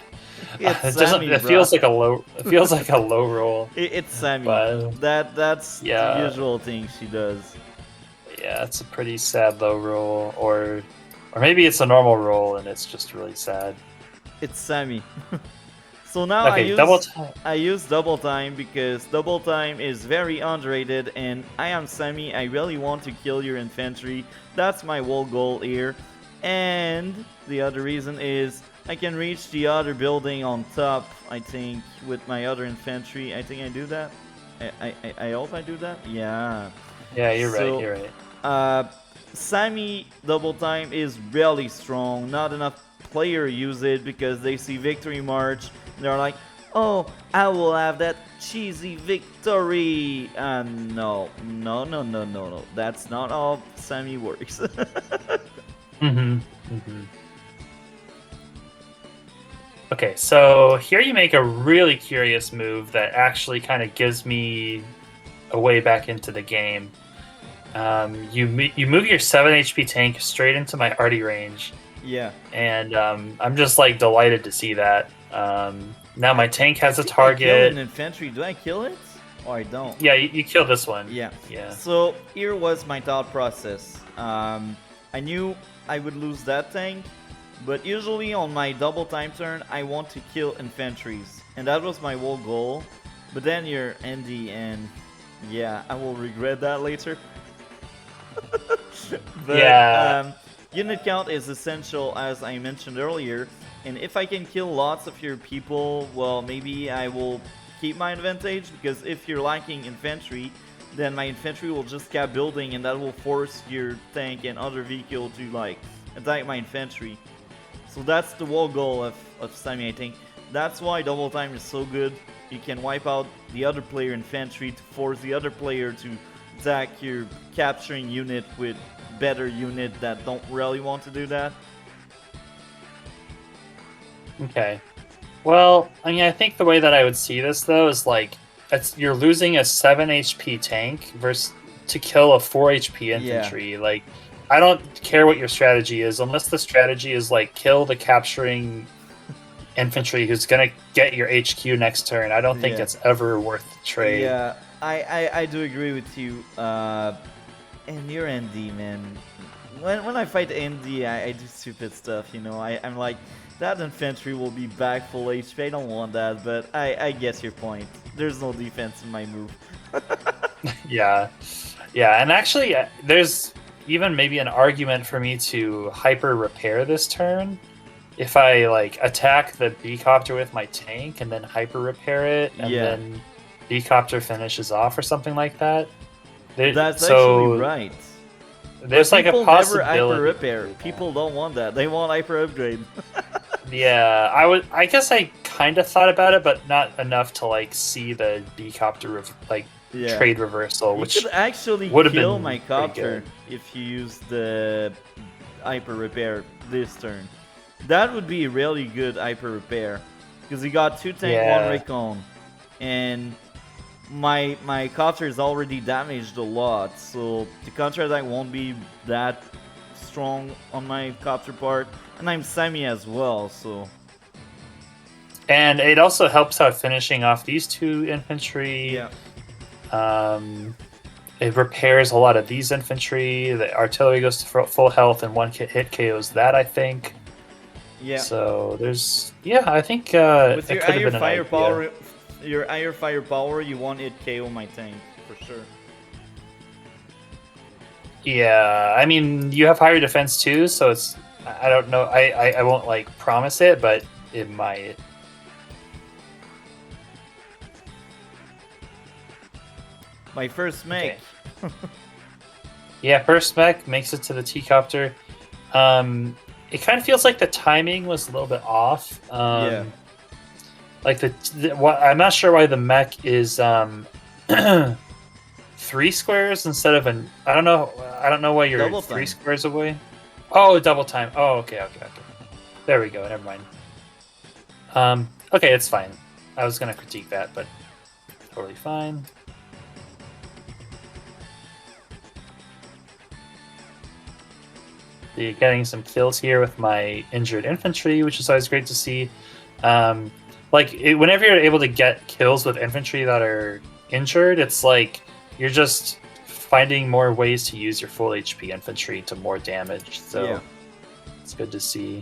It's It doesn't. Sammy, It bro. feels like a low. It feels like a low roll. It's Sammy. But That's the yeah, usual thing she does. yeah, it's a pretty sad low roll, or maybe it's a normal roll and it's just really sad. It's Sammy. So now Okay, double time. I use double time because double time is very underrated, and I am Sammy. I really want to kill your infantry. That's my whole goal here. And the other reason is I can reach the other building on top, I think, with my other infantry. I think I do that. I hope I do that. Yeah. Yeah, you're right. So, You're right. Sami double time is really strong. Not enough player use it because they see victory march and they're like, oh, I will have that cheesy victory. No. That's not how Sami works. Mm-hmm. Mm-hmm. Okay, so here you make a really curious move that actually kind of gives me a way back into the game. You move your 7 HP tank straight into my arty range, Yeah. and I'm just like delighted to see that. Now my tank has a I kill target. an infantry. Do I kill it? Or I don't? Yeah, you kill this one. Yeah. Yeah. So here was my thought process. I knew I would lose that tank, but usually on my double time turn, I want to kill infantries, and that was my whole goal. But then you're Andy, and yeah, I will regret that later. But Yeah. unit count is essential, as I mentioned earlier, and if I can kill lots of your people, well, maybe I will keep my advantage, because if you're lacking infantry, then my infantry will just keep building, and that will force your tank and other vehicle to like attack my infantry. So that's the whole goal of Sami, I think. That's why double time is so good. You can wipe out the other player infantry to force the other player to attack your capturing unit with better unit that don't really want to do that. Okay. Well, I mean, I think the way that I would see this though is like you're losing a 7 HP tank versus to kill a 4 HP infantry. Yeah. Like, I don't care what your strategy is, unless the strategy is like kill the capturing infantry who's gonna get your HQ next turn. I don't think it's ever worth the trade. Yeah, I do agree with you. And you're ND, man. When I fight ND, I do stupid stuff, you know. I'm like, that infantry will be back full HP. I don't want that, but I guess your point. There's no defense in my move. Yeah. Yeah, and actually, there's even maybe an argument for me to hyper repair this turn. If I like attack the B-copter with my tank and then hyper repair it, and then B-copter finishes off or something like that. That's actually right. There's like a possibility. Never hyper repair. People don't want that. They want hyper upgrade. Yeah, I guess I kind of thought about it, but not enough to like see the B-copter trade reversal, which you could actually would have kill been my copter if you use the hyper repair this turn. That would be a really good hyper repair, because he got 2 tank, 1 recon, and my copter is already damaged a lot, so the counter attack won't be that strong on my copter part, and I'm semi as well, so. And it also helps out finishing off these 2 infantry. Yeah. it repairs a lot of these infantry. The artillery goes to full health and one hit KOs that, I think. Yeah. So there's, yeah, I think With it your could have higher been an idea. firepower, you won't hit KO my tank for sure. Yeah, I mean, you have higher defense too, so it's, I don't know, I won't like promise it, but it might. My first mech. Okay. Yeah, first mech makes it to the T-copter. It kind of feels like the timing was a little bit off. Yeah. Like I'm not sure why the mech is 3 squares instead of an. I don't know why you're Double 3 time. squares away. Oh, double time. Oh, okay. There we go. Never mind. Okay, it's fine. I was gonna critique that, but totally fine. Getting some kills here with my injured infantry, which is always great to see. Whenever you're able to get kills with infantry that are injured, it's like you're just finding more ways to use your full HP infantry to more damage. So yeah. It's good to see.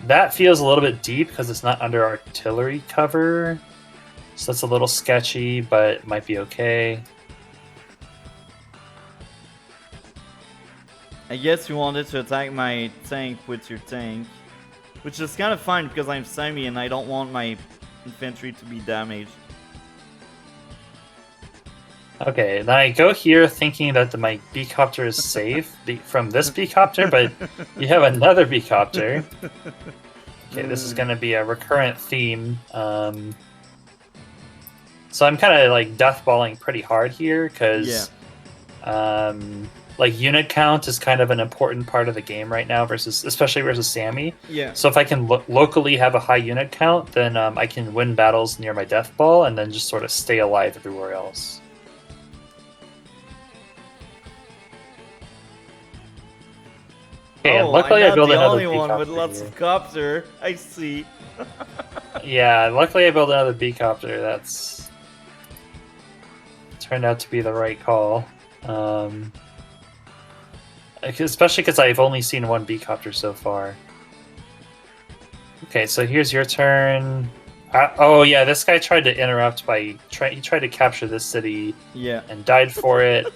That feels a little bit deep because it's not under artillery cover. So that's a little sketchy, but it might be okay. I guess you wanted to attack my tank with your tank, which is kind of fine because I'm sami and I don't want my infantry to be damaged. Okay, then I go here thinking that my B-copter is safe from this B-copter, but you have another B-copter. Okay, this is going to be a recurrent theme. So I'm kind of like deathballing pretty hard here because like unit count is kind of an important part of the game right now, especially versus Sami. Yeah. So if I can locally have a high unit count, then I can win battles near my death ball and then just sort of stay alive everywhere else. Okay, and luckily I built another B-copter. I'm not the only one with lots of copter. I see. Yeah, luckily I built another B-copter. That's turned out to be the right call. Especially because I've only seen one B-copter so far. Okay, so here's your turn. Oh yeah, this guy tried to interrupt by he tried to capture this city. Yeah. And died for it.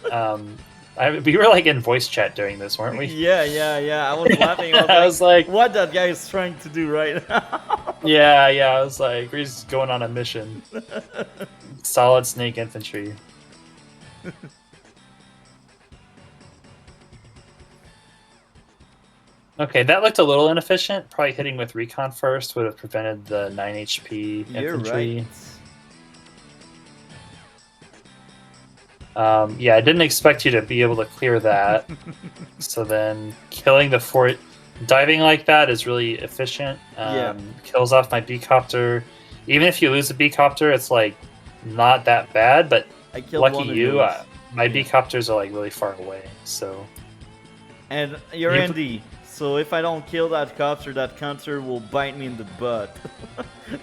We were like in voice chat during this, weren't we? Yeah. I was laughing. I was like, what that guy is trying to do right now. Yeah. I was like, we're just going on a mission. Solid snake infantry. Okay, that looked a little inefficient. Probably hitting with recon first would have prevented the 9 HP infantry. You're right. Yeah, I didn't expect you to be able to clear that. So then killing the fort, diving like that is really efficient. Kills off my B-copter. Even if you lose a B-copter, it's like not that bad, but lucky you, my B-copters are like really far away. So. And you're ND. So if I don't kill that copter will bite me in the butt.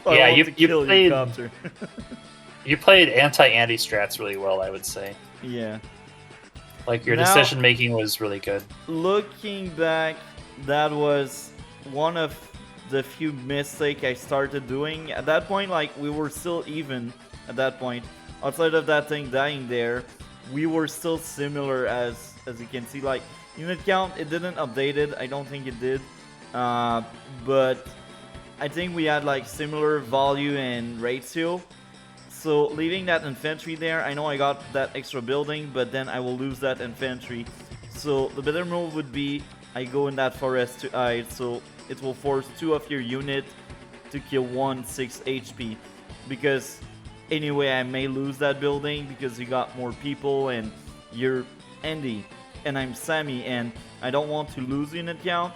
Yeah, you played. You played anti-Andy strats really well, I would say. Yeah. Like your decision making was really good. Looking back, that was one of the few mistakes I started doing. At that point, like we were still even. At that point, outside of that thing dying there, we were still similar as you can see. Like. Unit count, it didn't update it. I don't think it did. But I think we had like similar value and ratio. So leaving that infantry there, I know I got that extra building, but then I will lose that infantry. So the better move would be I go in that forest to hide. So it will force 2 of your unit to kill 1 6 HP. Because anyway, I may lose that building because you got more people and you're Andy. And I'm sami, and I don't want to lose unit count.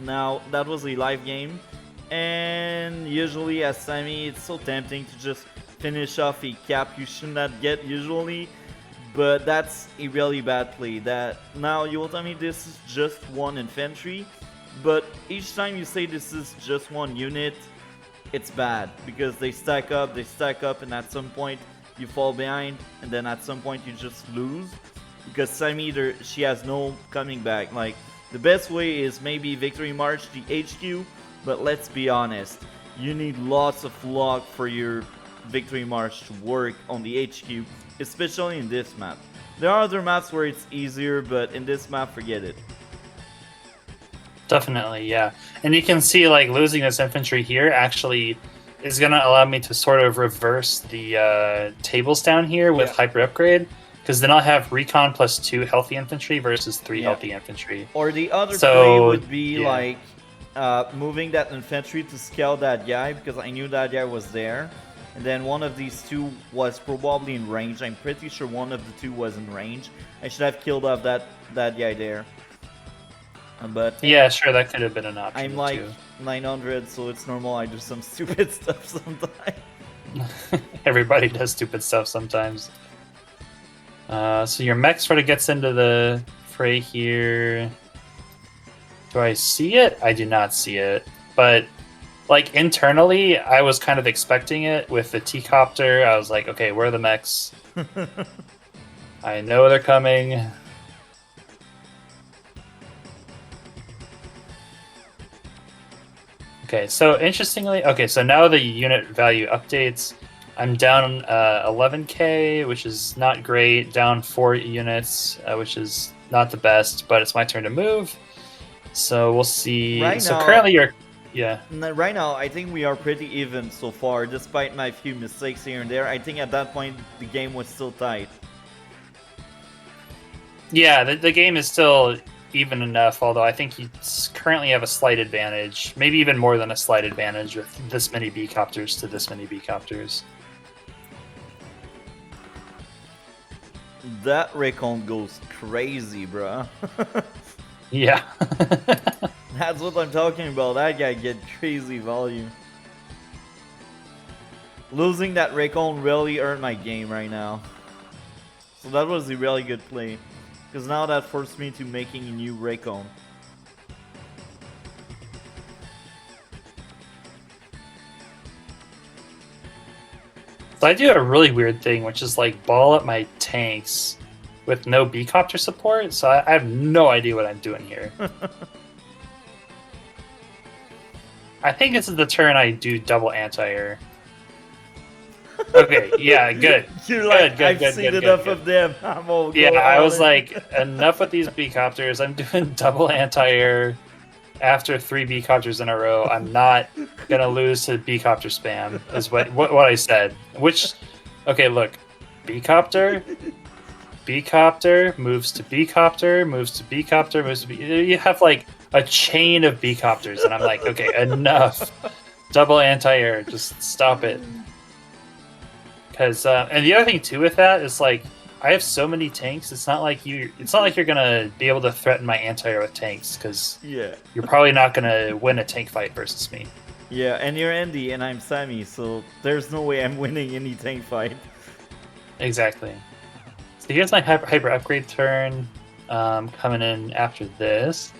Now, that was a live game, and usually as sami, it's so tempting to just finish off a cap you should not get usually, but that's a really bad play. That now you will tell me this is just 1 infantry, but each time you say this is just 1 unit, it's bad, because they stack up, and at some point, you fall behind, and then at some point you just lose. Because Sami, she has no coming back. Like, the best way is maybe Victory March, the HQ, but let's be honest, you need lots of luck for your Victory March to work on the HQ, especially in this map. There are other maps where it's easier, but in this map, forget it. Definitely, yeah. And you can see, like, losing this infantry here actually is going to allow me to sort of reverse the tables down here with hyper upgrade, because then I'll have recon plus 2 healthy infantry versus 3 healthy infantry. Or the other play would be like moving that infantry to scout that guy, because I knew that guy was there. And then one of these two was probably in range. I'm pretty sure one of the two was in range. I should have killed off that guy there. But yeah, sure, that could have been an option. I'm like 900, so it's normal. I do some stupid stuff sometimes. Everybody does stupid stuff sometimes. So your mech sort of gets into the fray here. Do I see it? I do not see it. But like internally, I was kind of expecting it with the T-copter. I was like, okay, where are the mechs? I know they're coming. Okay, so interestingly, so now the unit value updates. I'm down 11k, which is not great. Down 4 units, which is not the best, but it's my turn to move. So we'll see. Right so now, currently you're... Right now, I think we are pretty even so far, despite my few mistakes here and there. I think at that point, the game was still tight. Yeah, the game is still even enough, although I think you currently have a slight advantage, maybe even more than a slight advantage with this many B-copters to this many B-copters. That recon goes crazy, bruh. Yeah. That's what I'm talking about. That guy get crazy volume. Losing that recon really earned my game right now. So that was a really good play. Because now that forced me to making a new recon. So I do a really weird thing, which is like ball up my tanks with no B-copter support, so I have no idea what I'm doing here. I think this is the turn I do double anti-air. Okay, yeah, good. You're like, good, I've seen enough of them. I'm all yeah, I was like, enough with these B-copters. I'm doing double anti-air after 3 B-copters in a row. I'm not gonna lose to B-copter spam, is what I said. Which, okay, look, B-copter moves to B-copter, moves to B-copter, moves to B. You have like a chain of B-copters, and I'm like, okay, enough. Double anti-air, just stop it. Because and the other thing too with that is like I have so many tanks. It's not like you're gonna be able to threaten my anti-air with tanks, because you're probably not gonna win a tank fight versus me. Yeah, and you're Andy and I'm Sami, so there's no way I'm winning any tank fight. Exactly. So here's my hyper upgrade turn, coming in after this.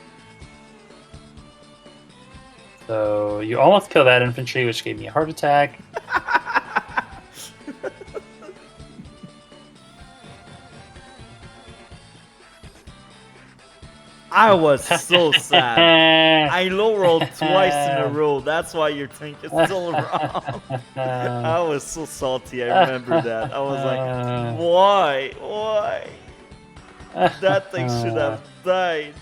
So you almost kill that infantry, which gave me a heart attack. I was so sad. I low rolled twice in a row. That's why your tank is still around. I was so salty. I remember that. I was like, why? Why? That thing should have died.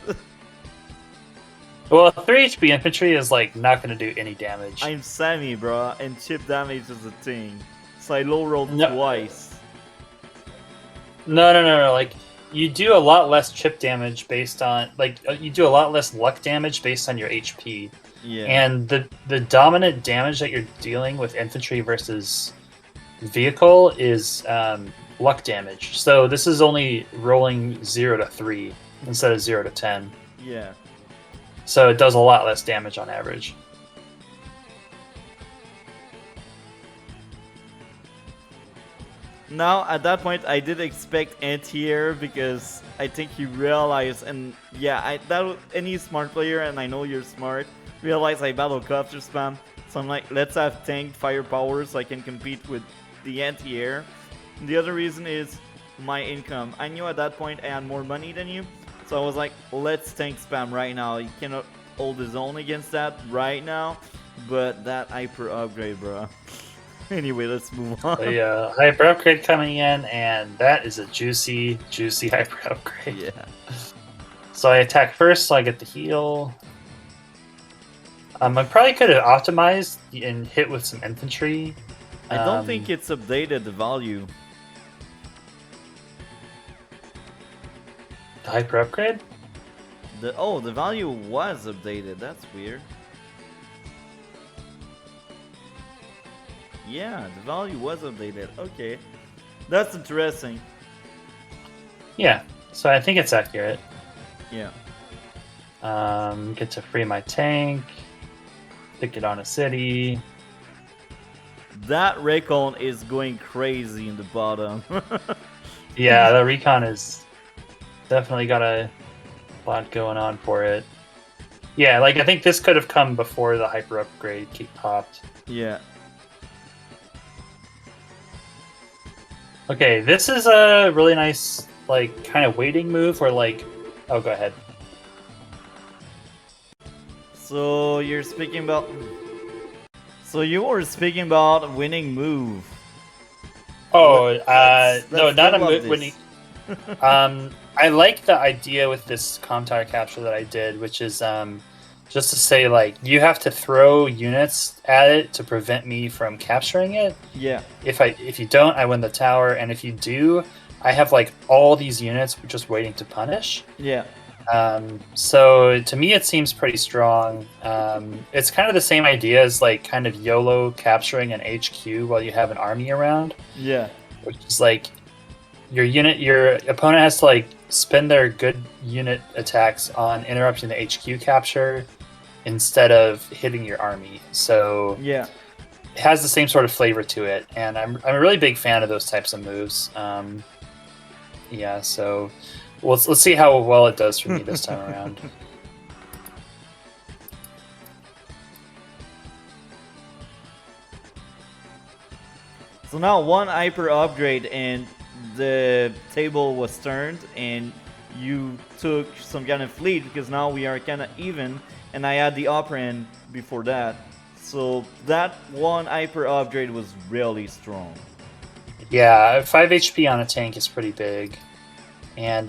Well, 3 HP infantry is like not going to do any damage. I'm Sami, bro, and chip damage is a thing. So I low rolled twice. No. Like, you do a lot less chip damage based on, like, you do a lot less luck damage based on your HP. Yeah. And the dominant damage that you're dealing with infantry versus vehicle is luck damage. So this is only rolling 0 to 3 instead of 0 to 10. Yeah. So it does a lot less damage on average. Now, at that point, I did expect anti-air because I think he realized, and yeah, any smart player, and I know you're smart, realize I battle copter spam. So I'm like, let's have tank firepower so I can compete with the anti-air. The other reason is my income. I knew at that point I had more money than you, so I was like, let's tank spam right now. You cannot hold his own against that right now, but that hyper upgrade, bro. Anyway, let's move on. The hyper upgrade coming in, and that is a juicy, juicy hyper upgrade. Yeah. So I attack first, so I get the heal. I probably could have optimized and hit with some infantry. I don't think it's updated the value. The hyper upgrade? The value was updated. That's weird. Yeah, the value was updated. Okay. That's interesting. Yeah, so I think it's accurate. Yeah. Get to free my tank. Stick it on a city. That recon is going crazy in the bottom. Yeah, the recon is definitely got a lot going on for it. Yeah, like I think this could have come before the hyper upgrade popped. Yeah. Okay, this is a really nice, like, kind of waiting move where, like, oh, go ahead. So you're speaking about. So you were speaking about winning move. Oh, no, let's not a develop move. Winning. I like the idea with this comm tower capture that I did, which is just to say, like, you have to throw units at it to prevent me from capturing it. Yeah. If you don't, I win the tower, and if you do, I have like all these units just waiting to punish. Yeah. So to me, it seems pretty strong. It's kind of the same idea as like kind of YOLO capturing an HQ while you have an army around. Yeah. Which is like your opponent has to like spend their good unit attacks on interrupting the HQ capture instead of hitting your army. So yeah, it has the same sort of flavor to it, and I'm a really big fan of those types of moves. Yeah, so let's see how well it does for me this time around. So now one hyper upgrade and the table was turned and you took some kind of fleet because now we are kind of even, and I had the upper end before that. So that one hyper upgrade was really strong. Yeah, 5 HP on a tank is pretty big. And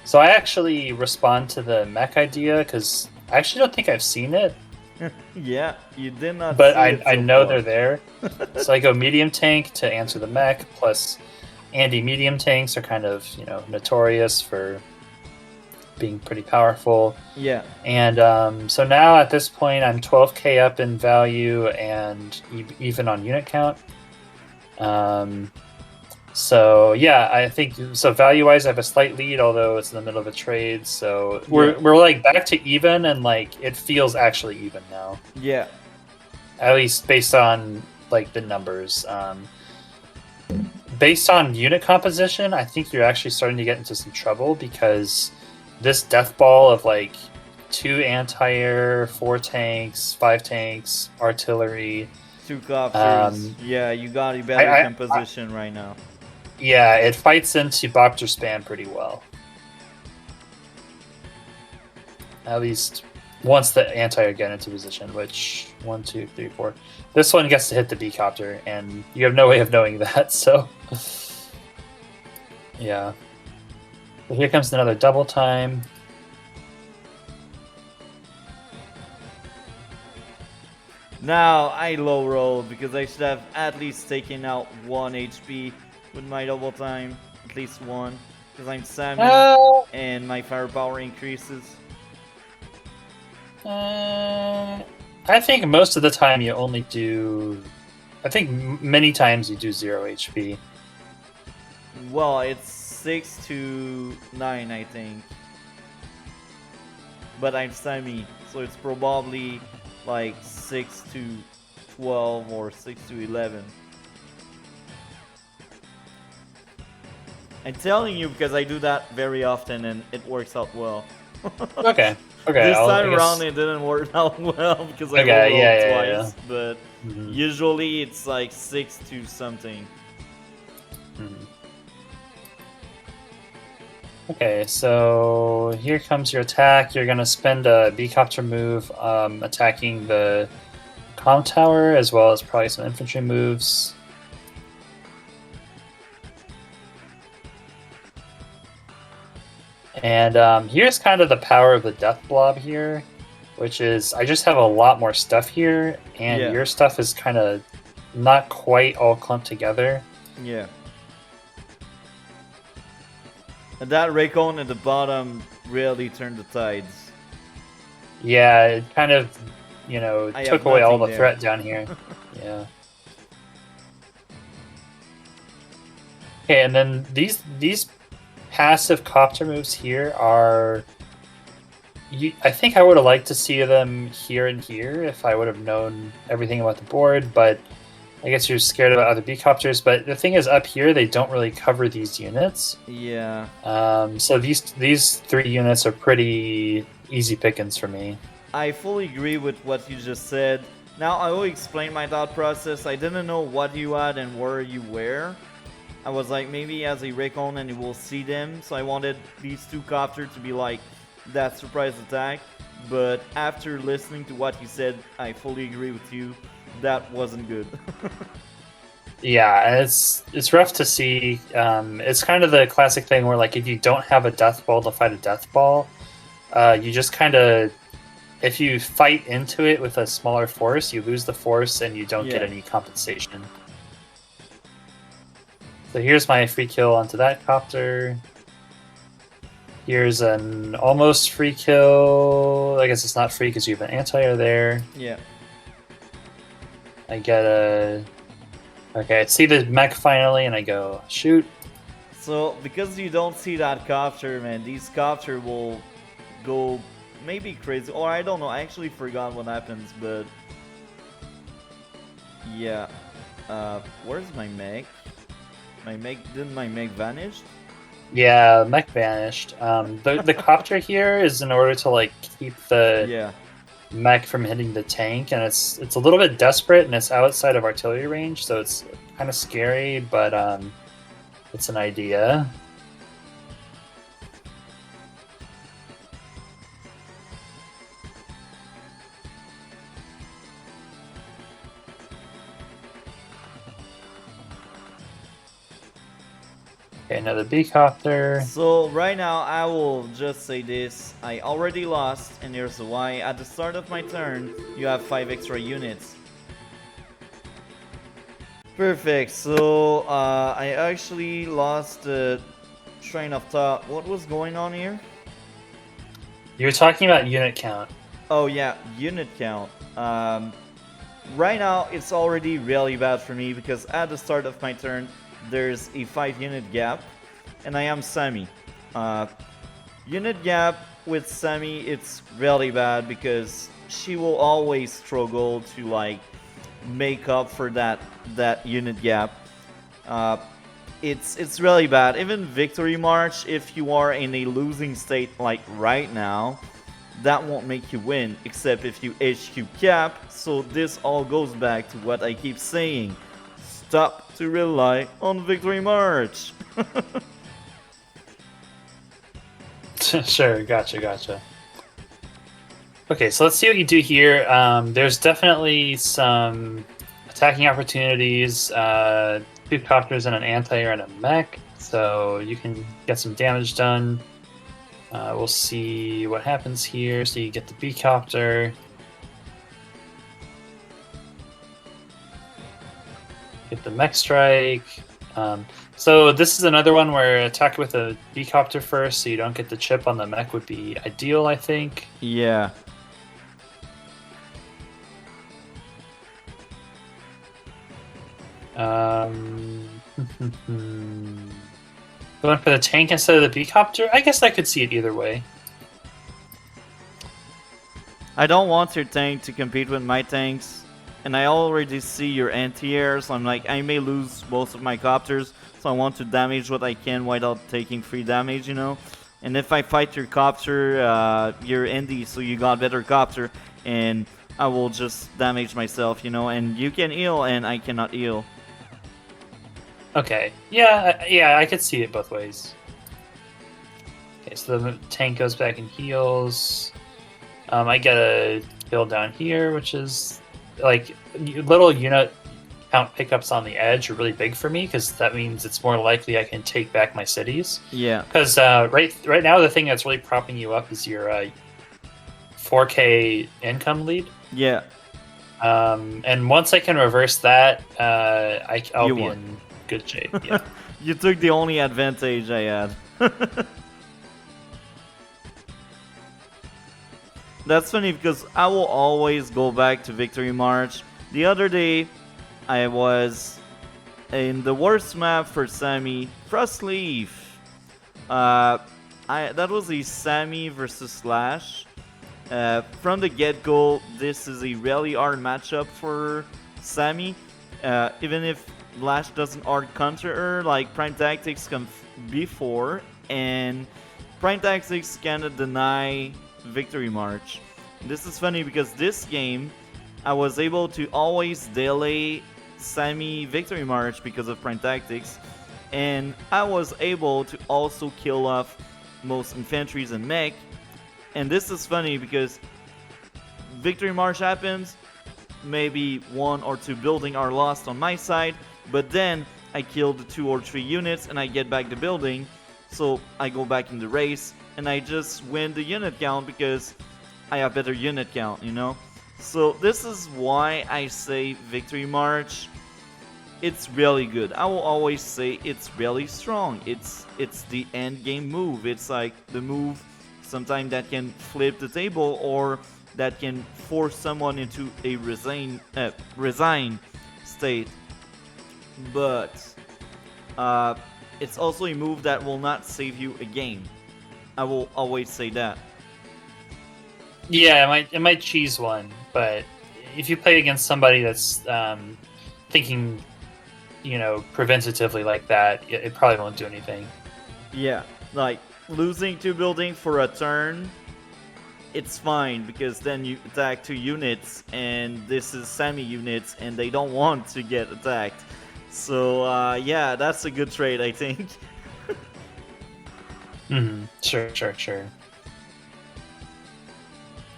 so I actually respond to the mech idea because I actually don't think I've seen it. Yeah, you did not. But see it I so know far. they're there. So I go medium tank to answer the mech, plus anti-medium tanks are kind of, notorious for being pretty powerful. Yeah. And so now at this point, I'm 12k up in value and even on unit count. So yeah, I think so. Value-wise, I have a slight lead, although it's in the middle of a trade. So we're like back to even, and like it feels actually even now. Yeah. At least based on like the numbers. Based on unit composition, I think you're actually starting to get into some trouble because this death ball of like 2 anti-air, 4 tanks, 5 tanks, artillery, 2 copters. Yeah, you got a better composition right now. Yeah, it fights into Boxer span pretty well. At least once the anti-air get into position, which 1, 2, 3, 4. This one gets to hit the B-copter, and you have no way of knowing that, so yeah. But here comes another double time. Now I low roll because I should have at least taken out 1 HP with my double time, at least 1, because I'm Sami and my firepower increases. I think most of the time you only do. I think many times you do 0 HP. Well, it's 6 to 9, I think. But I'm Sami, so it's probably like 6 to 12 or 6 to 11. I'm telling you because I do that very often and it works out well. Okay. This time around it didn't work out well because I rolled twice, but usually it's like 6 to something. Mhm. Okay, so here comes your attack. You're gonna spend a B-copter move attacking the comm tower, as well as probably some infantry moves. And here's kind of the power of the death blob here, which is I just have a lot more stuff here, and Yeah. your stuff is kind of not quite all clumped together. Yeah. And that Raycon at the bottom really turned the tides. Yeah, it kind of, I took have away all nothing the there. threat down here. Yeah. Okay, and then these passive copter moves here are. I think I would have liked to see them here and here if I would have known everything about the board, but I guess you're scared about other B-copters. But the thing is, up here they don't really cover these units. Yeah. So these 3 units are pretty easy pickings for me. I fully agree with what you just said. Now I will explain my thought process. I didn't know what you had and where you were. I was like, maybe he has a Raycon and you will see them. So I wanted these 2 copters to be like that surprise attack. But after listening to what you said, I fully agree with you. That wasn't good. Yeah, it's rough to see. It's kind of the classic thing where, like, if you don't have a death ball to fight a death ball, you just kind of, if you fight into it with a smaller force, you lose the force and you don't get Yeah. any compensation. So here's my free kill onto that copter. Here's an almost free kill. I guess it's not free because you have an anti-air there. Yeah. I get a... Okay, I see the mech finally, and I go, shoot. So, because you don't see that copter, man, these copter will go maybe crazy. Or I don't know, I actually forgot what happens, but... Yeah. Where's my mech? Didn't my mech vanish? Yeah, mech vanished. The copter here is in order to, like, keep the Yeah. mech from hitting the tank, and it's a little bit desperate, and it's outside of artillery range, so it's kind of scary, but it's an idea. Okay, another B-copter. So right now I will just say this. I already lost, and here's why. At the start of my turn, you have 5 extra units. Perfect. So I actually lost the train of thought. What was going on here? You're talking about unit count. Oh yeah, unit count. Right now it's already really bad for me because at the start of my turn there's a 5 unit gap and I am sami. Unit gap with sami, it's really bad because she will always struggle to like make up for that unit gap. It's really bad. Even Victory March, if you are in a losing state like right now, that won't make you win, except if you HQ cap. So this all goes back to what I keep saying. Stop to rely on Victory March. Sure, gotcha. Okay, so let's see what you do here. There's definitely some attacking opportunities. 2 copters and an anti-air and a mech, so you can get some damage done. We'll see what happens here. So you get the B-copter. Get the mech strike. So this is another one where attack with a B-copter first so you don't get the chip on the mech would be ideal, I think. Yeah. Going for the tank instead of the B-copter? I guess I could see it either way. I don't want your tank to compete with my tanks, and I already see your anti-air, so I'm like, I may lose most of my copters, so I want to damage what I can without taking free damage, you know? And if I fight your copter, you're indie, so you got better copter, and I will just damage myself, you know? And you can heal, and I cannot heal. Okay. Yeah, yeah, I could see it both ways. Okay, so the tank goes back and heals. I get a kill down here, which is like little unit count pickups on the edge are really big for me because that means it's more likely I can take back my cities. Yeah. Because right now the thing that's really propping you up is your 4K income lead. Yeah. And once I can reverse that, I'll You be won. in good shape. Yeah. You took the only advantage I had. That's funny because I will always go back to Victory March. The other day, I was in the worst map for Sami, Frostleaf. Uh, that was a Sami versus Slash. From the get-go, this is a really hard matchup for Sami. Even if Lash doesn't hard counter her, like Prime Tactics come before, and Prime Tactics cannot deny Victory March. This is funny because this game, I was able to always delay Sami Victory March because of Prime Tactics, and I was able to also kill off most infantries and mech. And this is funny because Victory March happens, maybe 1 or 2 buildings are lost on my side, but then I killed 2 or 3 units and I get back the building, so I go back in the race and I just win the unit count because I have better unit count, you know? So this is why I say Victory March, it's really good. I will always say it's really strong. It's the end game move. It's like the move sometimes that can flip the table or that can force someone into a resign state. But it's also a move that will not save you a game. I will always say that. Yeah, it might cheese one, but if you play against somebody that's thinking, preventatively like that, it probably won't do anything. Yeah, like losing 2 buildings for a turn, it's fine because then you attack 2 units and this is Sami units and they don't want to get attacked. So yeah, that's a good trade, I think. Sure.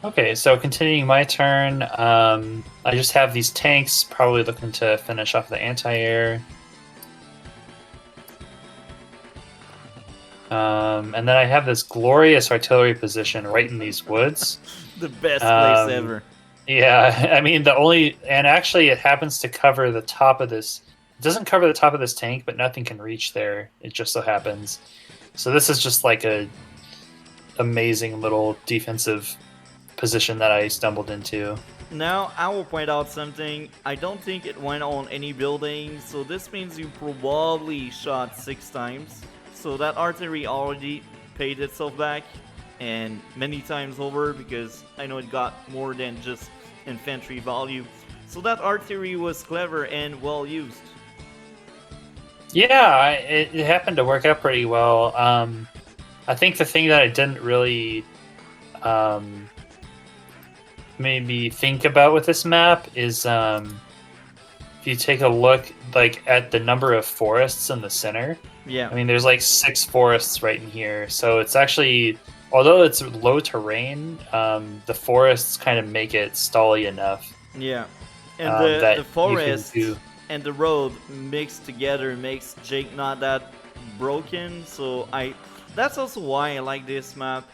Okay, so continuing my turn, I just have these tanks probably looking to finish off the anti-air. And then I have this glorious artillery position right in these woods. The best place ever. Yeah, I mean, actually it happens to cover the top of this. It doesn't cover the top of this tank, but nothing can reach there. It just so happens. So this is just like a amazing little defensive position that I stumbled into. Now, I will point out something. I don't think it went on any building, so this means you probably shot 6 times. So that artillery already paid itself back, and many times over, because I know it got more than just infantry value. So that artillery was clever and well used. Yeah, it happened to work out pretty well. I think the thing that I didn't really maybe think about with this map is if you take a look like at the number of forests in the center. Yeah. I mean, there's like 6 forests right in here, so it's actually, although it's low terrain, the forests kind of make it stally enough. Yeah, and the forest and the road mixed together makes Jake not that broken. So that's also why I like this map.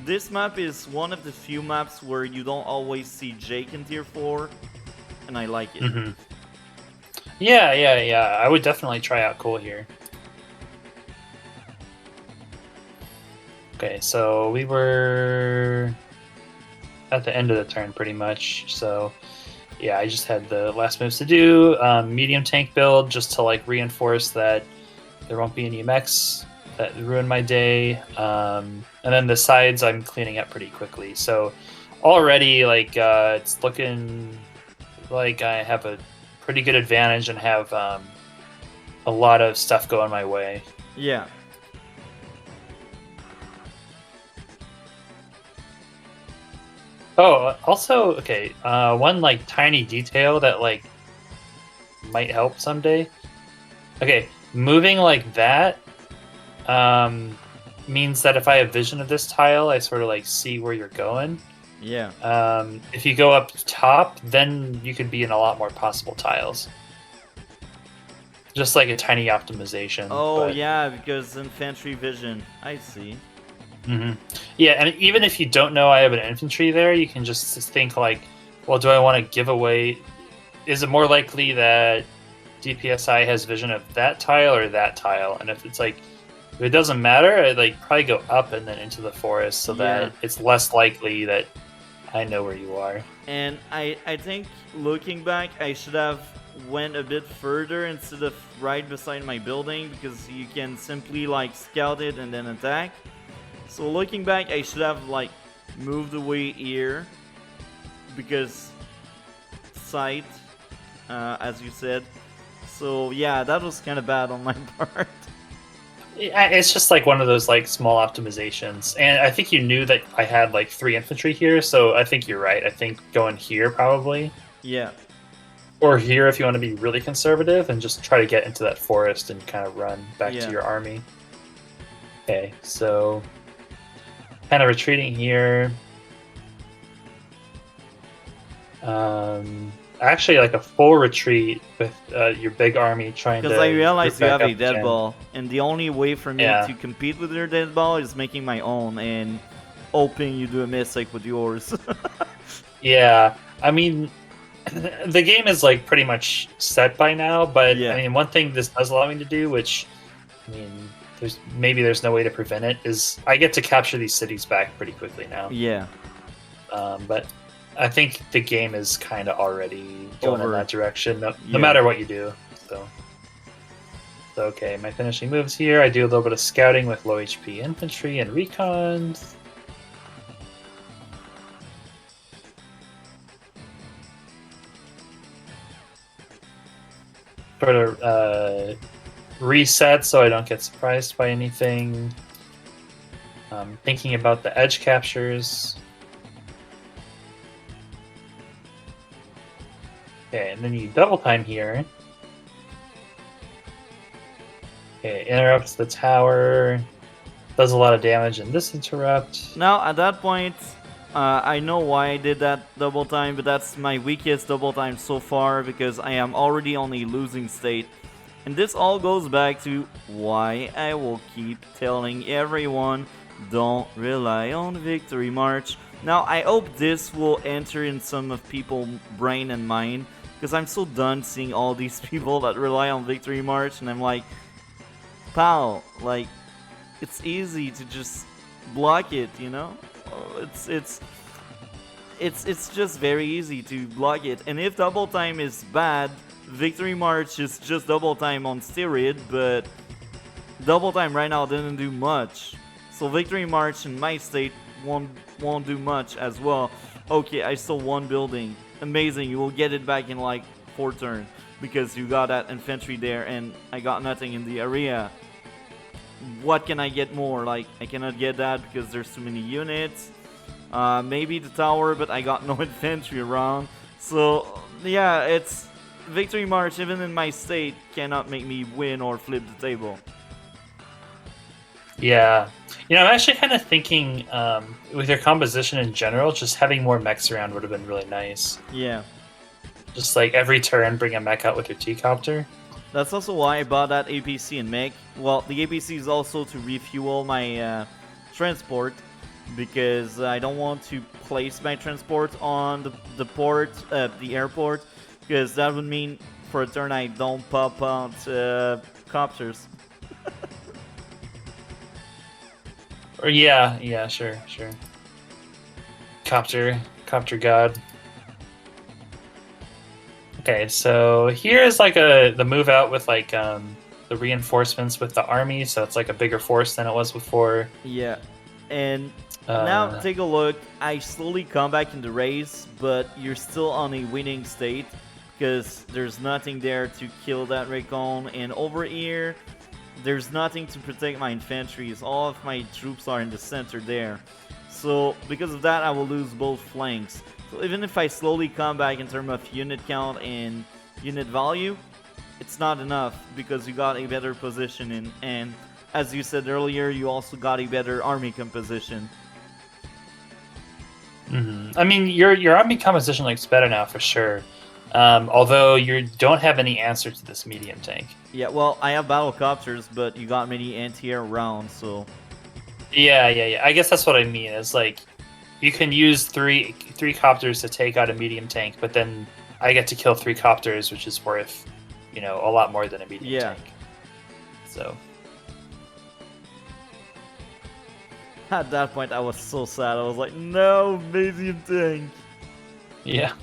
This map is one of the few maps where you don't always see Jake in tier 4, and I like it. Mm-hmm. Yeah. I would definitely try out Cool here. Okay, so we were at the end of the turn pretty much. So yeah, I just had the last moves to do. Medium tank build just to like reinforce that there won't be any mechs that ruin my day. And then the sides I'm cleaning up pretty quickly. So already like it's looking like I have a pretty good advantage and have a lot of stuff going my way. Yeah. Oh, also, okay, one like tiny detail that like might help someday. Okay, moving like that means that if I have vision of this tile, I sort of like see where you're going. Yeah. If you go up top, then you could be in a lot more possible tiles. Just like a tiny optimization. Oh yeah, because infantry vision. I see. Yeah, and even if you don't know I have an infantry there, you can just think like, well, do I want to give away? Is it more likely that DPSI has vision of that tile or that tile? And if it's like, if it doesn't matter, I'd like probably go up and then into the forest so that it's less likely that I know where you are. And I think looking back, I should have went a bit further instead of right beside my building, because you can simply like scout it and then attack. So looking back, I should have like moved away here, because sight, as you said. So yeah, that was kind of bad on my part. It's just like one of those like small optimizations, and I think you knew that I had like 3 infantry here, so I think you're right. I think going here probably, Yeah. or here if you want to be really conservative and just try to get into that forest and kind of run back Yeah. to your army. Okay, so kind of retreating here. Actually, like a full retreat with your big army trying to. Because I realized you group have back a up dead again. ball, and the only way for me to compete with your dead ball is making my own and hoping you do a mistake with yours. Yeah, I mean, the game is like pretty much set by now, but Yeah. I mean, one thing this does allow me to do, which I mean, there's no way to prevent it, is I get to capture these cities back pretty quickly now. Yeah. But I think the game is kind of already going in Over. that direction, no Yeah. matter what you do. So, okay, my finishing moves here. I do a little bit of scouting with low HP infantry and recons. Sort of reset so I don't get surprised by anything. Thinking about the edge captures. Okay, and then you double time here. Okay, interrupts the tower. Does a lot of damage in this interrupt. Now, at that point, I know why I did that double time, but that's my weakest double time so far, because I am already on a losing state. And this all goes back to why I will keep telling everyone, don't rely on Victory March. Now, I hope this will enter in some of people's brain and mind, because I'm so done seeing all these people that rely on Victory March, and I'm like, pal, like, it's easy to just block it, you know? It's just very easy to block it. And if double time is bad, Victory March is just double time on steroid, but double time right now didn't do much. So Victory March in my state won't do much as well. Okay, I stole one building. Amazing, you will get it back in like 4 turns, because you got that infantry there and I got nothing in the area. What can I get more? Like, I cannot get that because there's too many units. Maybe the tower, but I got no infantry around. So, yeah, it's Victory March, even in my state, cannot make me win or flip the table. Yeah. You know, I'm actually kind of thinking with your composition in general, just having more mechs around would have been really nice. Yeah. Just like every turn, bring a mech out with your T-copter. That's also why I bought that APC and mech. Well, the APC is also to refuel my transport, because I don't want to place my transport on the port, the airport, because that would mean for a turn I don't pop out copters. Or yeah, sure. Copter god. Okay, so here's like the move out with like the reinforcements with the army, so it's like a bigger force than it was before. Yeah, and now take a look. I slowly come back in the race, but you're still on a winning state, because there's nothing there to kill that recon, and over here there's nothing to protect my infantry. All of my troops are in the center there. So because of that, I will lose both flanks. So even if I slowly come back in terms of unit count and unit value, it's not enough because you got a better position in, and as you said earlier, you also got a better army composition. I mean, your army composition looks better now for sure. Although you don't have any answer to this medium tank. Yeah, well, I have battle copters, but you got many anti-air rounds, so Yeah. I guess that's what I mean. It's like you can use three copters to take out a medium tank, but then I get to kill 3 copters, which is worth, a lot more than a medium tank. So at that point I was so sad. I was like, no, medium tank. yeah.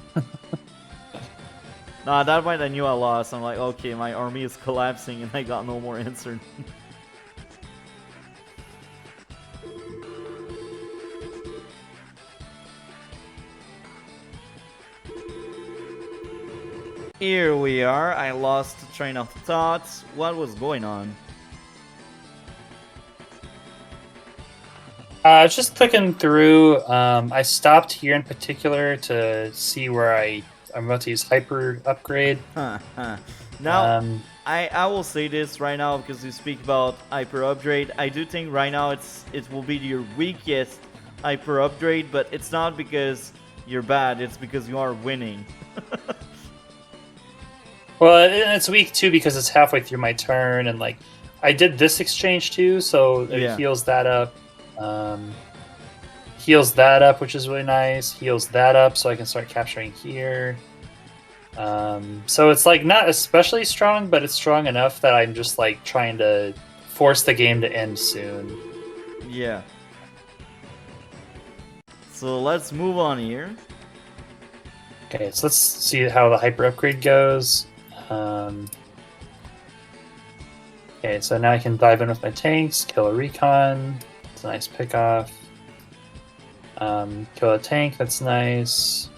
No, at that point I knew I lost. I'm like, okay, my army is collapsing and I got no more answer. Here we are. I lost the train of thought. What was going on? Just clicking through. I stopped here in particular to see where I'm about to use hyper upgrade. Now, I will say this right now because you speak about hyper upgrade. I do think right now it will be your weakest hyper upgrade, but it's not because you're bad. It's because you are winning. Well, it's weak too because it's halfway through my turn, and like I did this exchange too, so it heals that up. Heals that up, which is really nice. Heals that up, so I can start capturing here. So it's like not especially strong, but it's strong enough that I'm just like trying to force the game to end soon. Yeah. So let's move on here. Okay, so let's see how the hyper upgrade goes. Okay, so now I can dive in with my tanks, kill a recon. It's a nice pickoff. Kill a tank, that's nice.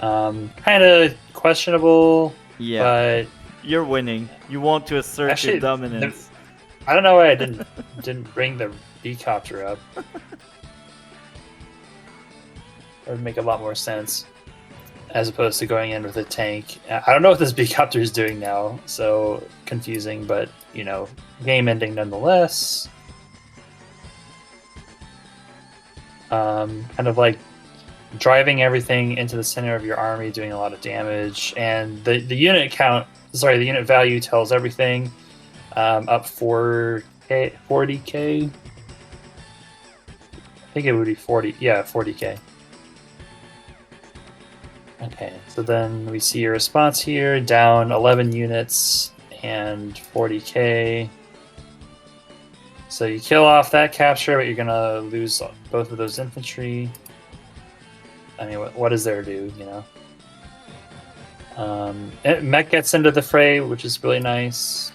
Kind of questionable, but you're winning. You want to assert your dominance. I don't know why I didn't bring the B-copter up. That would make a lot more sense, as opposed to going in with a tank. I don't know what this B-copter is doing now, so confusing, but game ending nonetheless. Kind of like driving everything into the center of your army, doing a lot of damage, and the unit value tells everything. Up 40k. I think it would be 40. Yeah, 40k. Okay, so then we see your response here, down 11 units and 40k. So you kill off that capture, but you're gonna lose both of those infantry. I mean, what does there do, Mech gets into the fray, which is really nice.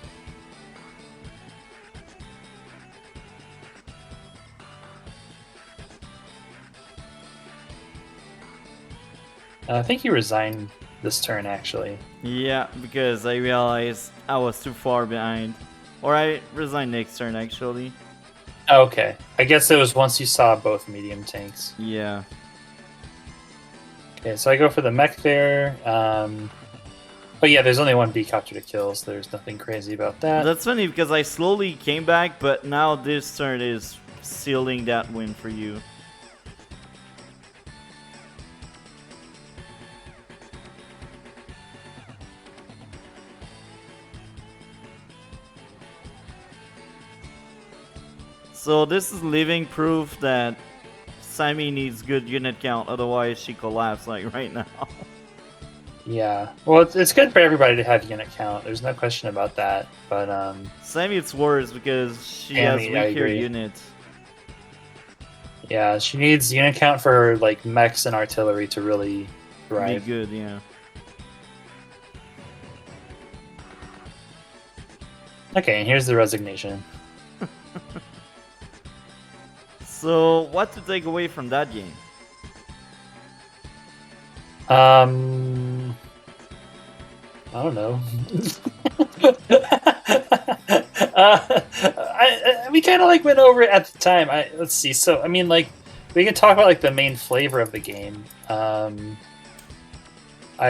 I think he resigned this turn, actually. Yeah, because I realized I was too far behind. Or I resigned next turn, actually. Okay. I guess it was once you saw both medium tanks. Yeah. Okay, so I go for the mech there. But yeah, there's only one B-copter to kill, so there's nothing crazy about that. That's funny, because I slowly came back, but now this turn is sealing that win for you. So this is living proof that Sami needs good unit count, otherwise she collapses like right now. Yeah, well, it's good for everybody to have unit count. There's no question about that. But Sami, it's worse because she has weaker units. Yeah, she needs unit count for like mechs and artillery to really thrive. Be good, yeah. Okay, and here's the resignation. So, what to take away from that game? I don't know. We kind of like went over it at the time. Let's see. So, I mean, like, we can talk about like the main flavor of the game. I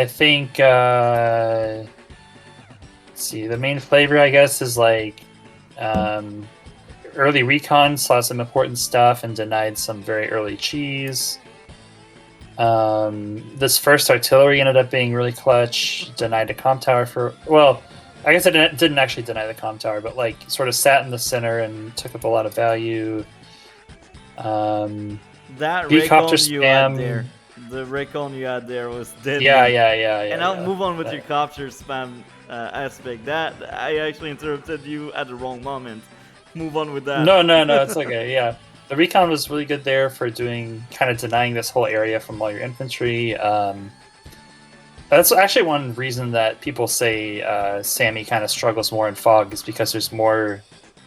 think see, the main flavor, I guess, is like early recon saw some important stuff and denied some very early cheese. This first artillery ended up being really clutch. Denied a comm tower for, well, I guess it didn't actually deny the comm tower, but like sort of sat in the center and took up a lot of value. That Helicopter recon you had spam. there, the recon you had there was deadly. Yeah. And I'll yeah. move on with That- your copter spam aspect. That I actually interrupted you at the wrong moment. Move on with that. No, it's okay. Yeah, the recon was really good there for doing kind of denying this whole area from all your infantry. That's actually one reason that people say Sammy kind of struggles more in fog is because there's more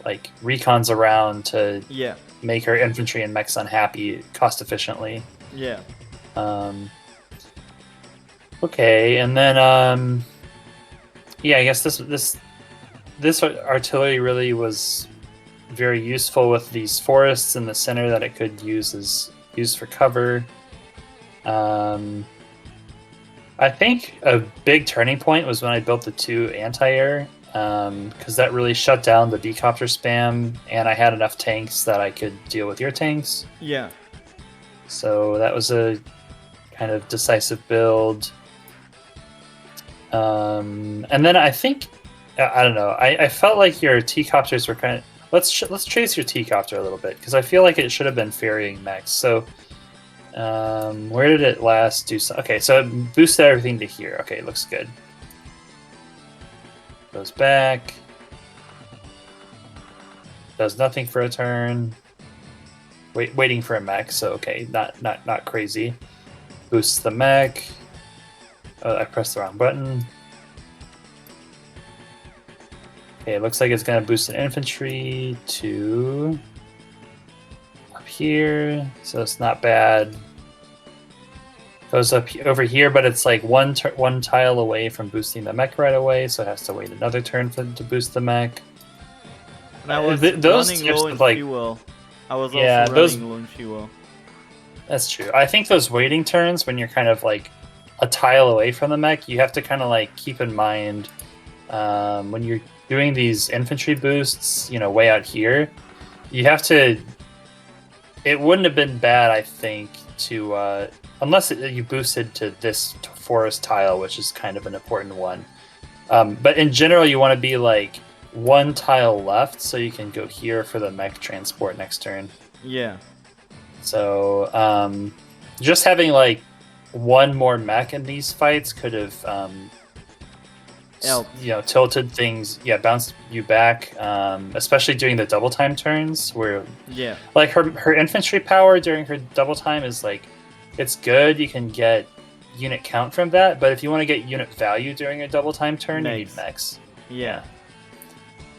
like recons around to Yeah. make her infantry and mechs unhappy cost efficiently. Yeah. Okay, and then yeah, I guess this artillery really was very useful with these forests in the center that it could use for cover. I think a big turning point was when I built the 2 anti-air, because that really shut down the decopter spam, and I had enough tanks that I could deal with your tanks. Yeah. So that was a kind of decisive build. And then I think, I don't know, I felt like your T-copters were kind of... Let's trace your T-copter a little bit, because I feel like it should have been ferrying mechs. So where did it last do so? Okay, so it boosted everything to here. Okay, looks good. Goes back. Does nothing for a turn. Waiting for a mech, so okay, not crazy. Boosts the mech. Oh, I pressed the wrong button. Okay, it looks like it's gonna boost an infantry to up here, so it's not bad. Goes up over here, but it's like one tile away from boosting the mech right away, so it has to wait another turn to boost the mech. And I was those running tips low in like, fuel. I was yeah, also running low in fuel. That's true. I think those waiting turns when you're kind of like a tile away from the mech, you have to kind of like keep in mind when you're doing these infantry boosts, you know, way out here, you have to... It wouldn't have been bad, I think, to... unless you boosted to this forest tile, which is kind of an important one. But in general, you want to be like one tile left, so you can go here for the mech transport next turn. Yeah. So just having like one more mech in these fights could have tilted things, bounced you back, especially during the double time turns where like her infantry power during her double time is like, it's good, you can get unit count from that, but if you want to get unit value during a double time turn, you need mechs. Yeah.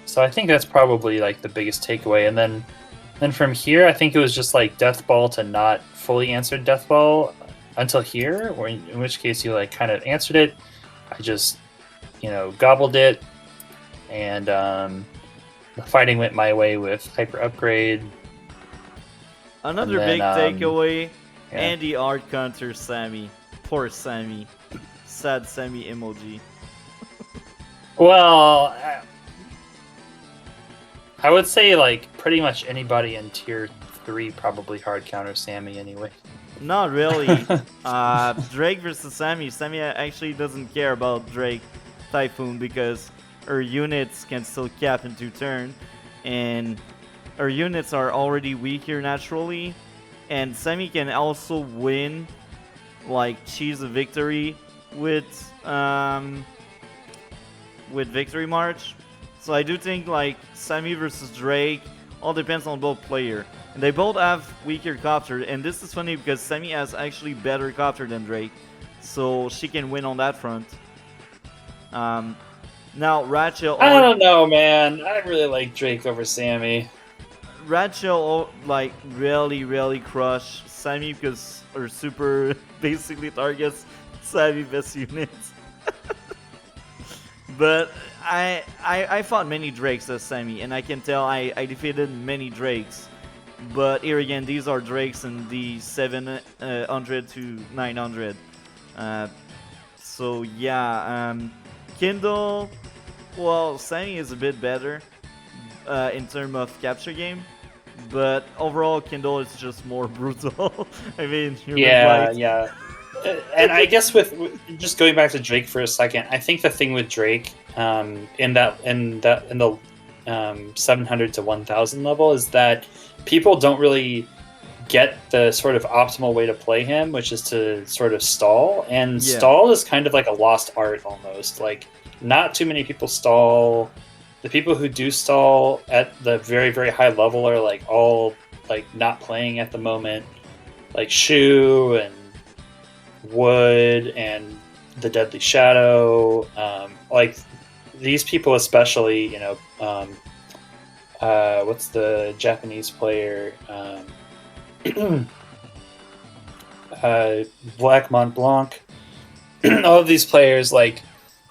So I think that's probably like the biggest takeaway. And then from here, I think it was just like Death Ball to not fully answer Death Ball until here, or in which case you like kind of answered it. I just, gobbled it, and the fighting went my way with Hyper Upgrade. Another big takeaway, Andy art counter Sammy. Poor Sammy. Sad Sammy emoji. Well, I would say like pretty much anybody in tier 3 probably hard counter Sammy anyway. Not really. Drake versus Sammy. Sammy actually doesn't care about Drake Typhoon because her units can still cap in 2 turns, and her units are already weaker naturally, and Sammy can also win, like cheese a victory with Victory March. So I do think like Sammy versus Drake all depends on both player. And they both have weaker copter, and this is funny because Sammy has actually better copter than Drake, so she can win on that front. Now Rachel. I don't know, man. I really like Drake over Sammy. Rachel like really crush Sammy because her super basically targets Sammy best units. But I fought many Drakes as Sammy, and I can tell I defeated many Drakes. But here again, these are Drakes in the 700 to 900. So yeah, Kindle Well, Sami is a bit better in terms of capture game, but overall Kindle is just more brutal. I mean, human Yeah, blight. yeah. And I guess with just going back to Drake for a second, I think the thing with Drake in the 700 to 1000 level is that people don't really get the sort of optimal way to play him, which is to sort of stall. And Yeah, stall is kind of like a lost art almost. Like, not too many people stall. The people who do stall at the very, very high level are like all like not playing at the moment. Like Shu and Wood and the Deadly Shadow. Like these people, especially, what's the Japanese player? Black Mont Blanc. All of these players like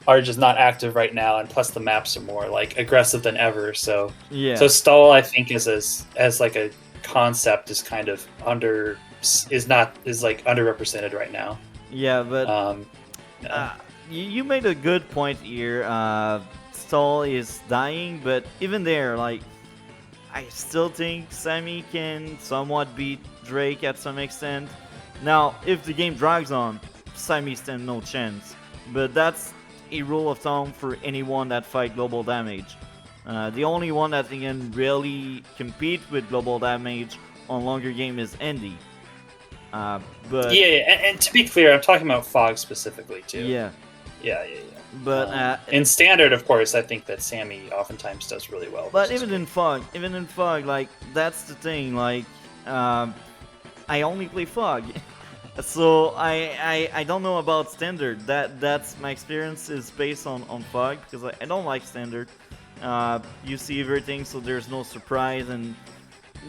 are just not active right now, and plus the maps are more like aggressive than ever. So yeah, stall, I think, is as like a concept is kind of is like underrepresented right now. yeah. But Um, yeah. you made a good point here. Stall is dying, but even there, like, I still think Sammy can somewhat beat Drake at some extent. Now, if the game drags on, Sammy stand no chance. But that's a rule of thumb for anyone that fight global damage. The only one that can really compete with global damage on longer game is Andy. But Yeah, and to be clear, I'm talking about Fog specifically too. yeah, Yeah. but In standard, of course, I think that Sammy oftentimes does really well. but even in fog, like that's the thing. Like, I only play fog, so I don't know about standard. That's my experience is based on fog because I don't like standard. You see everything, so there's no surprise, and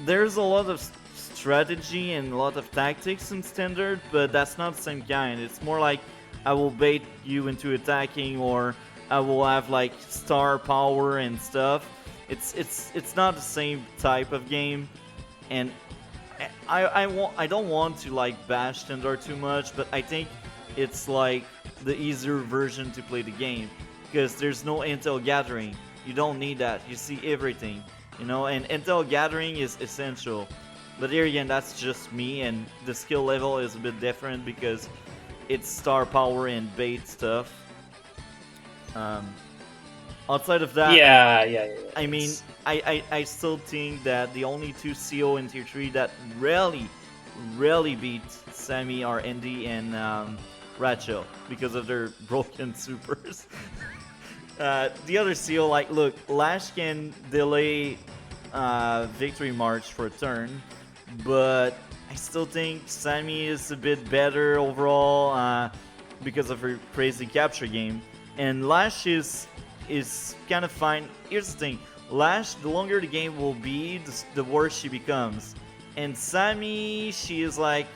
there's a lot of strategy and a lot of tactics in standard, but that's not the same kind. It's more like I will bait you into attacking, or I will have like star power and stuff. It's not the same type of game, and I don't want to like bash standard too much, but I think it's like the easier version to play the game because there's no intel gathering. You don't need that. You see everything, and intel gathering is essential. But here again, that's just me, and the skill level is a bit different because it's star power and bait stuff. Um, Outside of that, I mean, I still think that the only two CO in Tier 3 that really beat Sammy are Indy and Rachel because of their broken supers. The other CO, like, look, Lash can delay Victory March for a turn, but I still think Sammy is a bit better overall because of her crazy capture game. And Lash is kind of fine. Here's the thing. Lash, the longer the game will be, the worse she becomes. And Sammy, she is like,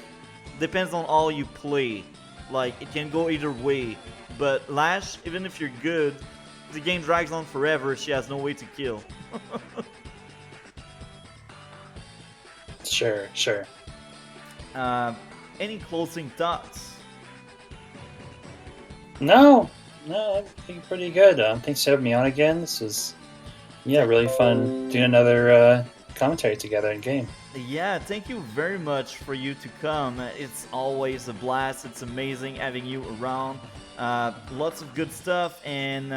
depends on all you play. Like, it can go either way. But Lash, even if you're good, the game drags on forever, she has no way to kill. Sure. Any closing thoughts? No, I think pretty good. Thanks for having me on again. This was, really fun doing another commentary together in game. Yeah, thank you very much for you to come. It's always a blast. It's amazing having you around. Lots of good stuff, and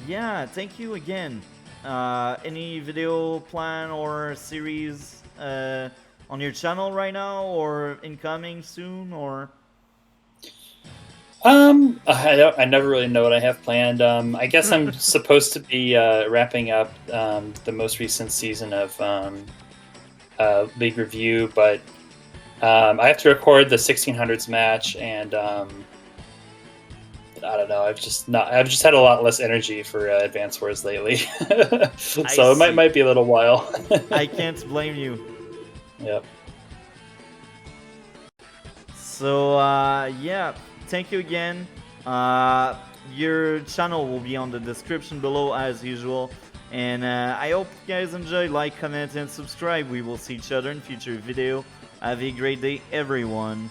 yeah, thank you again. Any video plan or series on your channel right now, or incoming soon, or? I never really know what I have planned. I guess I'm supposed to be wrapping up the most recent season of League Review, but I have to record the 1600s match, and I don't know. I've just had a lot less energy for Advance Wars lately, so it might be a little while. I can't blame you. Yep. So yeah, thank you again. Your channel will be on the description below as usual. And I hope you guys enjoy. Like, comment, and subscribe. We will see each other in future video. Have a great day, everyone.